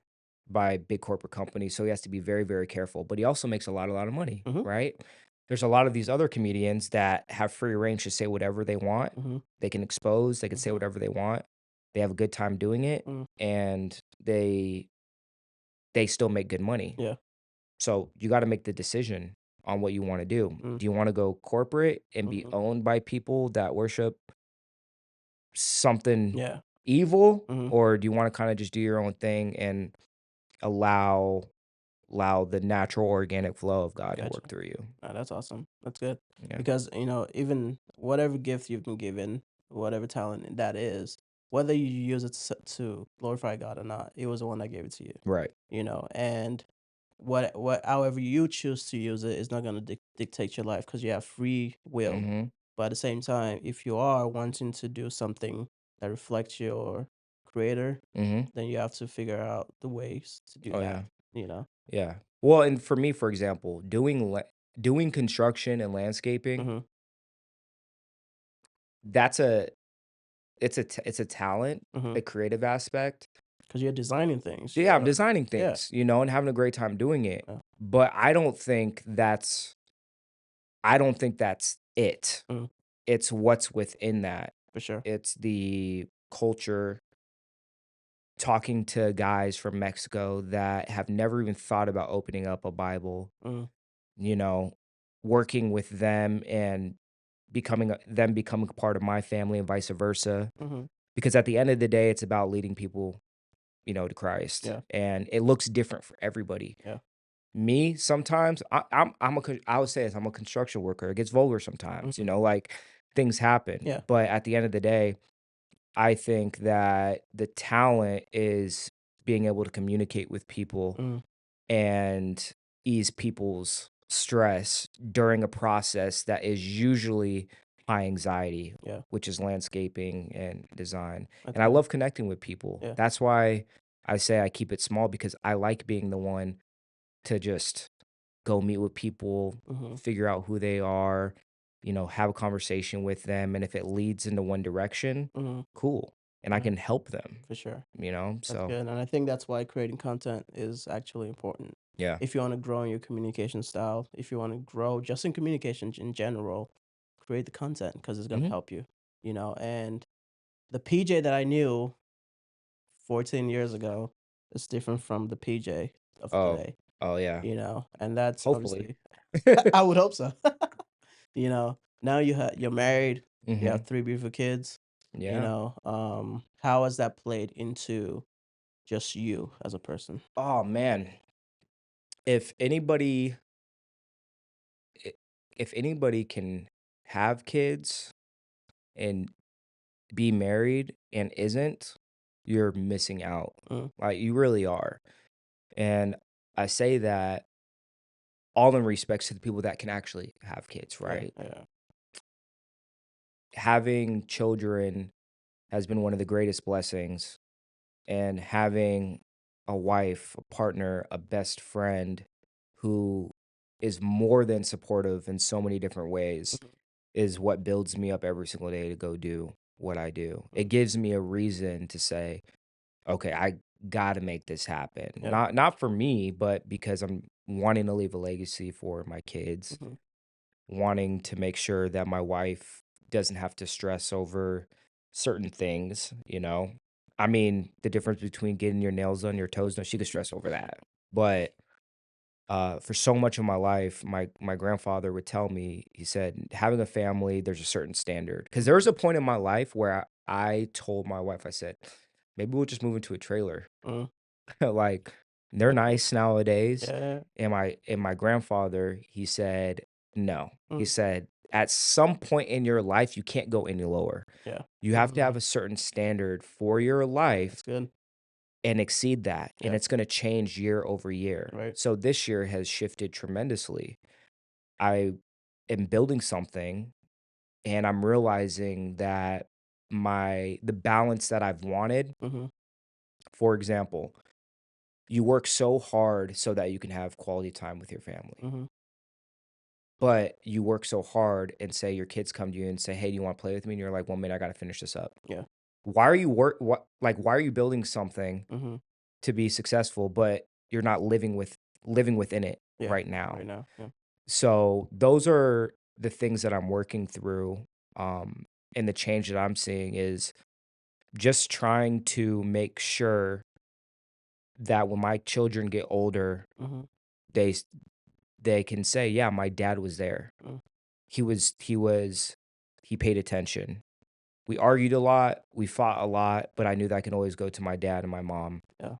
by big corporate companies, so he has to be very, very careful, but he also makes a lot of money, Mhm. right? There's a lot of these other comedians that have free range to say whatever they want. Mhm. They can expose, they can say Mhm. whatever they want. They have a good time doing it, Mm. and they still make good money. Yeah. So you gotta make the decision on what you wanna do. Mm. Do you wanna go corporate and be Mhm. owned by people that worship something Yeah. evil, Mhm. or do you wanna kinda just do your own thing and allow the natural organic flow of God to work Gotcha. through you. That's awesome. That's good. Yeah. Because, even whatever gift you've been given, whatever talent that is, whether you use it to glorify God or not, it was the one that gave it to you. Right. And however you choose to use it is not going to dictate your life because you have free will. Mhm. But at the same time, if you are wanting to do something that reflects your creator, Mhm. then you have to figure out the ways to do Oh, that, yeah. you know? Yeah. Well, and for me, for example, doing construction and landscaping, Mm-hmm. that's a it's a talent, Mm-hmm. a creative aspect. Because you're designing things. Yeah, I'm designing Yeah. things, you know, and having a great time doing it. Yeah. But I don't think that's it. Mm, It's what's within that. for sure. It's the culture, talking to guys from Mexico that have never even thought about opening up a Bible, Mm, you know, working with them and becoming a part of my family and vice versa. mm-hmm. Because at the end of the day, it's about leading people, you know, to Christ, Yeah. and it looks different for everybody. Yeah. Me, sometimes I would say this, I'm a construction worker. It gets vulgar sometimes, you Mm-hmm. know, like things happen. Yeah. But at the end of the day, I think that the talent is being able to communicate with people Mm, and ease people's stress during a process that is usually high anxiety, Yeah. which is landscaping and design. That's And I good. love connecting with people. Yeah. That's why I say I keep it small because I like being the one to just go meet with people, Mhm. figure out who they are, have a conversation with them. And if it leads into one direction, Mhm. cool. And I Yeah. can help them, For sure. That's So good, and I think that's why creating content is actually important. yeah. If you wanna grow in your communication style, if you wanna grow just in communication in general, create the content because it's gonna Hmm. help you, and the PJ that I knew 14 years ago is different from the PJ of Oh, today, oh yeah. and that's Hopefully. obviously I would hope so. Now you're married, you have Hmm. 3 beautiful kids, Yeah. how has that played into just you as a person? Oh man. If anybody i- if anybody can have kids and be married and isn't, you're missing out. Mm, Like you really are. And I say that all in respects to the people that can actually have kids, yeah, right? yeah. Having children has been one of the greatest blessings, and having a wife, a partner, a best friend who is more than supportive in so many different ways Mhm, is what builds me up every single day to go do what I do. It mm, gives me a reason to say, "Okay, I gotta make this happen." yeah, Not for me, but because I'm wanting to leave a legacy for my kids, mhm, wanting to make sure that my wife doesn't have to stress over certain things. I mean, the difference between getting your nails done, your toes done, she could stress over that. But for so much of my life, my grandfather would tell me, he said, having a family, there's a certain standard. Because there was mhm, a point in my life where I told my wife, I said, maybe we'll just move into a trailer. mm, Like, they're nice nowadays. yeah, And my grandfather, he said, "No." He mm, said, "At some point in your life, you can't go any lower. yeah, You have to have mhm, a certain standard for your life that's good, and exceed that, and yeah, it's gonna change year over year." right, So this year has shifted tremendously. I am building something, and I'm realizing that the balance that I've wanted, mhm, for example, you work so hard so that you can have quality time with your family. mhm, But you work so hard and say your kids come to you and say, "Hey, do you wanna play with me?" And you're like, "Well, man, I gotta finish this up." yeah, Why are you building something mhm, to be successful, but you're not living within it yeah, right now? right now, yeah, So, those are the things that I'm working through, and the change that I'm seeing is just trying to make sure that when my children get older, mhm, they s they can say, "Yeah, my dad was there. mm, He paid attention." We argued a lot, we fought a lot, but I knew that I can always go to my dad and my mom, yeah,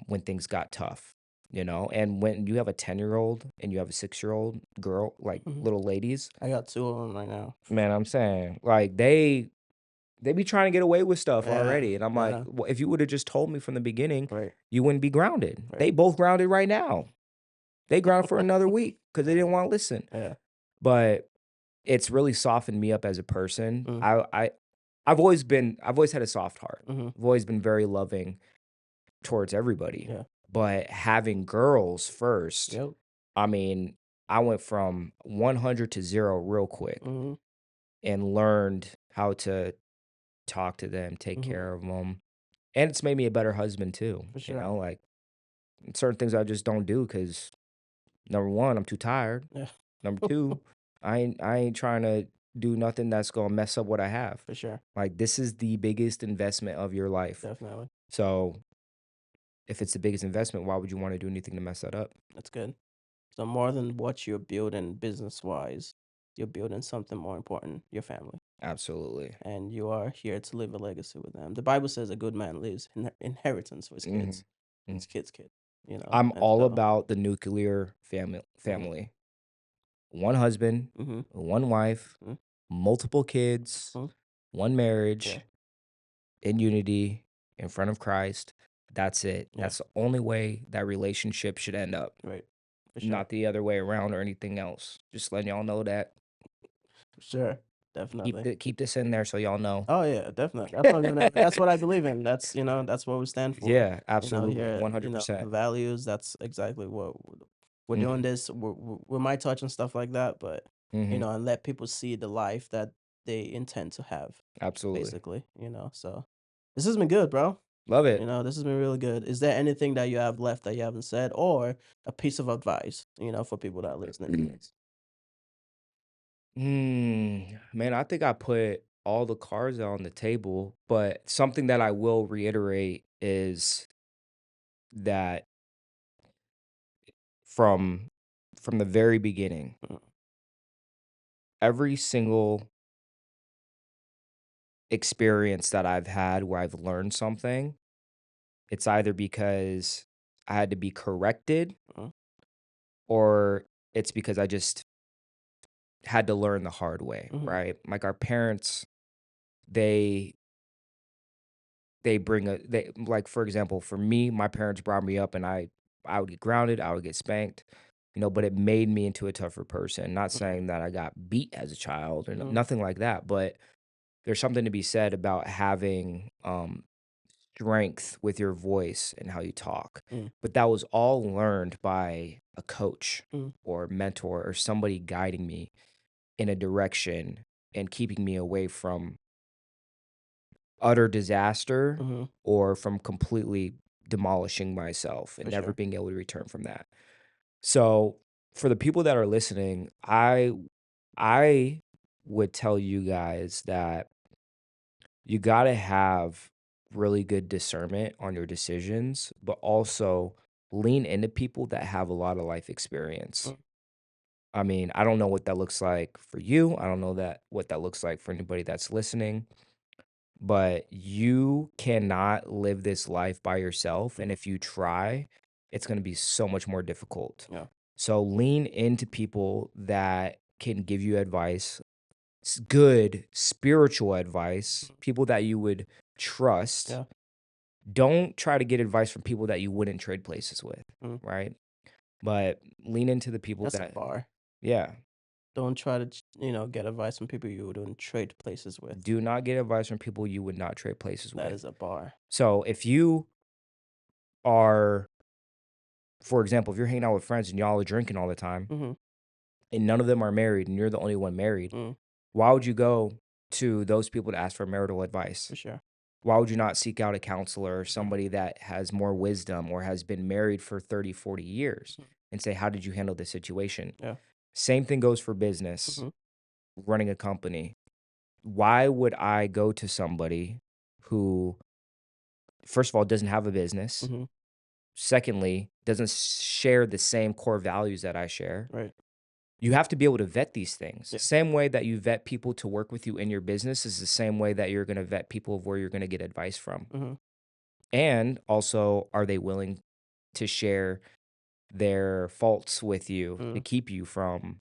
when things got tough. And when you have a 10-year-old and you have a 6-year-old girl, like, mhm. little ladies, I got 2 of them right now. man, I'm saying, like, they be trying to get away with stuff Yeah, already, and I'm like, yeah, "Well, if you would've just told me from the beginning, right, you wouldn't be grounded." right. They both grounded right now. They grounded for another week because they Yeah, didn't wanna listen. yeah, But it's really softened me up as a person. mm, I've always had a soft heart. mhm, I've always been very loving towards everybody. yeah, But having girls first, yep, I mean, I went from 100 to 0 real quick mhm, and learned how to talk to them, take mhm, care of them. And it's made me a better husband too, for sure, like certain things I just don't do because number one, I'm too tired. yeah, Number two, I ain't trying to do nothing that's gonna mess up what I have. for sure, Like, this is the biggest investment of your life. definitely, So, if it's the biggest investment, why would you wanna do anything to mess that up? that's good. So more than what you're building business-wise, you're building something more important, your family. Absolutely. And you are here to leave a legacy with them. The Bible says a good man leaves inheritance for Mhm. his Mm. kids' kid, I'm and all so, about the nuclear mhm, family. One husband, mhm, one wife, mhm, multiple kids, mhm, one yeah, marriage, in unity, in front of Christ. That's it. yeah, That's the only way that relationship should end up, right, for sure, not the other way around or anything else. Just letting y'all know that. for sure. definitely. Keep this in there so y'all know. Oh, yeah, definitely. That's what I'm gonna that's what I believe in. That's, that's what we stand for. Yeah, absolutely, Here, 100%. values, that's exactly what we're doing Mhm, this. We might touch on stuff like that, but, mhm, and let people see the life that they intend to have, absolutely. basically, so this has been good, bro. Love it. This has been really good. Is there anything that you have left that you haven't said, or a piece of advice, for people that are listening to this? Man, I think I put all the cards on the table, but something that I will reiterate is that from from the very beginning, Mm, every single experience that I've had where I've learned something, it's either because I had to be corrected mm, or it's because I just had to learn the hard way, mhm, right? Like our parents, they they bring a they like for example, for me, my parents brought me up and I would get grounded, I would get spanked, but it made me into a tougher person. Not mhm, saying that I got beat as a child or mhm, nothing like that, but there's something to be said about having strength with your voice and how you talk. mm, But that was all learned by a coach mm, or mentor or somebody guiding me in a direction and keeping me away from utter disaster mhm, or from completely demolishing myself and for never sure. being able to return from that. So, for the people that are listening, I would tell you guys that you got to have really good discernment on your decisions, but also lean into people that have a lot of life experience. Mm, I mean, I don't know what that looks like for you. I don't know that what that looks like for anybody that's listening, but you cannot live this life by yourself. And mhm, if you try, it's going to be so much more difficult. yeah, So lean into people that can give you advice, good spiritual advice, mhm, people that you would trust. yeah, Don't try to get advice from people that you wouldn't trade places with, mm. right? But lean into the people That's a that, bar. yeah, Don't try to, get advice from people you wouldn't trade places with. do not get advice from people you would not trade places That with. is a bar. So if you are, for example, if you're hanging out with friends and y'all are drinking all the time Mhm, and none of them are married and you're the only one married, mm, why would you go to those people to ask for marital advice? for sure. Why would you not seek out a counselor or Mhm, somebody that has more wisdom or has been married for 30, 40 years mhm, and say, how did you handle this situation? yeah, Same thing goes for business, mhm, running a company. Why would I go to somebody who, first of all, doesn't have a business? mhm, Secondly, doesn't share the same core values that I share. right. You have to be able to vet these things. Yeah, Same way that you vet people to work with you in your business is the same way that you're going to vet people of where you're going to get advice from. mhm, And also, are they willing to share their faults with you to mm, keep you from,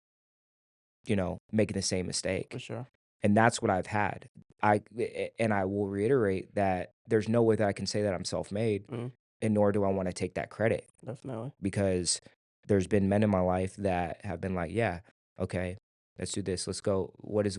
making the same for mistake? sure. And that's what I've had. And I will reiterate that there's no way that I can say that I'm self-made, Mm, and nor do I want to take that credit definitely. because there's been men in my life that have been like, "Yeah, okay, let's do this. Let's go. What does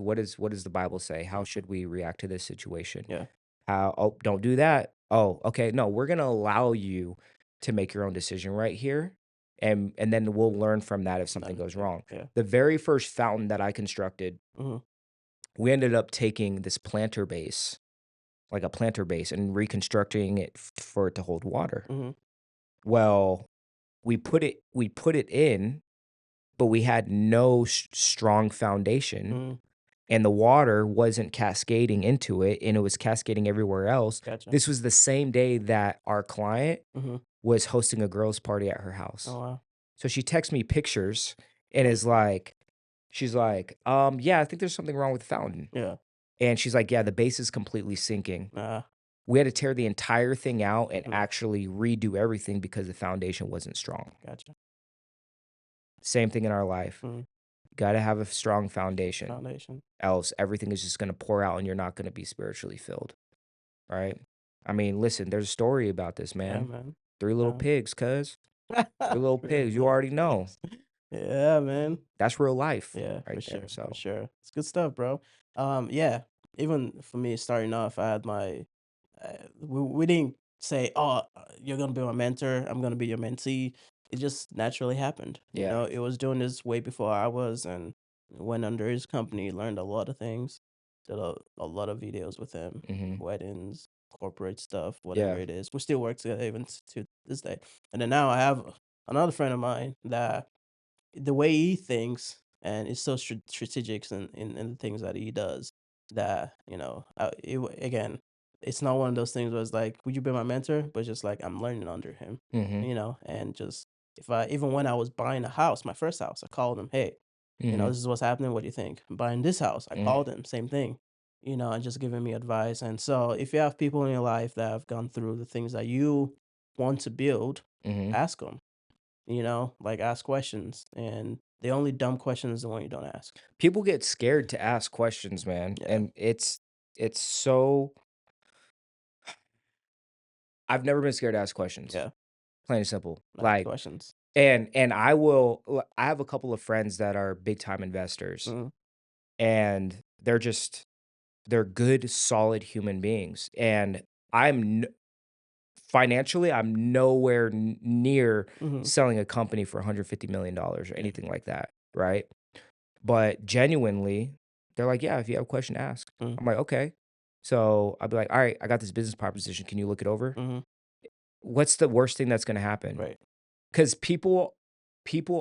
the Bible say? How Mhm, should we react to this situation? yeah, How oh, don't do that. Oh, okay. No, we're gonna allow you to make your own decision right here. And then we'll learn from that if something not goes yeah, wrong. yeah. The very first fountain that I constructed, Mhm, we ended up taking this planter base, like a planter base, and reconstructing it for it to hold water. mhm, Well, we put it in, but we had no strong foundation mm, and the water wasn't cascading into it and it was cascading everywhere else. gotcha. This was the same day that our client Mhm, was hosting a girls' party at her oh, house. wow. So she texts me pictures and Mm, is like, she's like, yeah, I think there's something wrong with the fountain. yeah, And she's like, yeah, the base is completely sinking. nah, We had to tear the entire thing out and mhm, actually redo everything because the foundation wasn't strong. gotcha. Same thing in our life. Mm, Got to have a strong strong foundation, foundation. else everything is just going to pour out and you're not going to be spiritually filled. Right? I mean, listen, there's a story about this, Yeah, man. man. 3 little Yeah. pigs, cuz. 3 little 3 pigs, you little already know. pigs. Yeah, man. That's real life Yeah, for right there. sure, for So, sure. It's good stuff, bro. Yeah, even for me starting off, I had my we didn't say, "Oh, you're gonna be my mentor. I'm gonna be your mentee." It just naturally happened. You yeah. know, it was doing this way before I was, and went under his company, learned a lot of things, did a lot of videos with him, Mhm. weddings, corporate stuff, whatever Yeah. it is. We still work together even to this day. And then now I have another friend of mine that the way he thinks and is so strategic in the things that he does that again, it's not one of those things where it's like, would you be my mentor, but just like I'm learning under him, Mhm. and just if I even when I was buying a house, my first house, I called him, hey, Mhm. this is what's happening, what do you think? I'm buying this house, I Mhm. called him, same thing, and just giving me advice. And so if you have people in your life that have gone through the things that you want to build, Mhm. ask them, like ask questions. And the only dumb question is the one you don't ask. People get scared to ask questions, man, Yeah. and it's so I've never been scared to ask questions, Yeah. plain and simple. Ask Like, questions. and I will I have a couple of friends that are big time investors, Mhm. and they're good, solid human beings, and I'm n financially, I'm nowhere near Mhm. selling a company for $150 million or Yeah. anything like that, right? But genuinely, they're like, "Yeah, if you have a question, ask." Mhm. I'm like, "Okay." So I'll be like, "All right, I got this business proposition. Can you look it over?" Mhm. What's the worst thing that's gonna happen? Right. Because people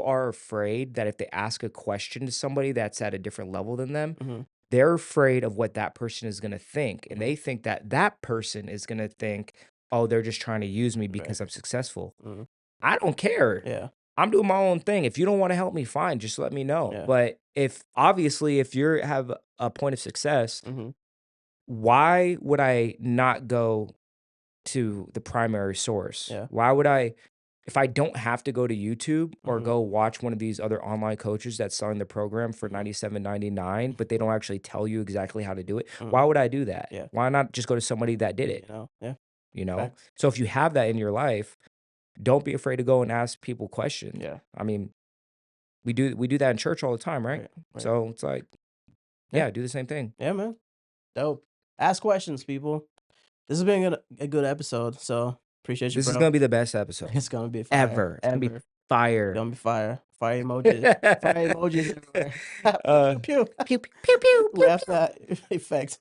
are afraid that if they ask a question to somebody that's at a different level than them, Mhm. they're afraid of what that person is gonna think, and Mhm. they think that that person is gonna think, "Oh, they're just trying to use me Right. because I'm successful." Mhm. I don't care. Yeah. I'm doing my own thing. If you don't wanna help me, fine, just let me know. Yeah. But if obviously, if you're have a point of success, Mhm. why would I not go to the primary source? Yeah. Why would I if I don't have to go to YouTube or Mhm. go watch one of these other online coaches that's selling the program for Mhm. 97.99, but they don't actually tell you exactly how to do it, why Mhm. would I do that? Yeah. Why not just go to somebody that did it, Yeah. you know? Facts. So if you have that in your life, don't be afraid to go and ask people questions. Yeah. I mean, we do that in church all the time, right? Right. Right. So it's like, Yeah. yeah, do the same thing. Yeah, man. Dope. Ask questions, people. This has been a good episode. So appreciate you, This is bro. gonna be the best episode It's gonna be fire. ever. It's gonna be Ever. fire. Gonna be fire. Fire emojis. Fire emojis everywhere. Pew uh, pew pew. pew, pew, pew, pew, We pew, have pew. that effect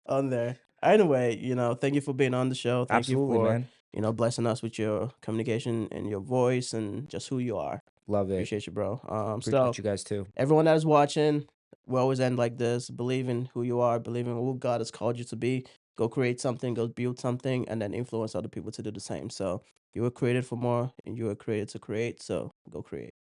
on there. Anyway, thank you for being on the show. Thank you Absolutely, for, man. blessing us with your communication and your voice and just who you are. Love it. Appreciate you, bro. So Appreciate you guys too. everyone that is watching, we always end like this. Believe in who you are, believe in who God has called you to be. Go create something, go build something, and then influence other people to do the same. So you were created for more and you were created to create. So go create.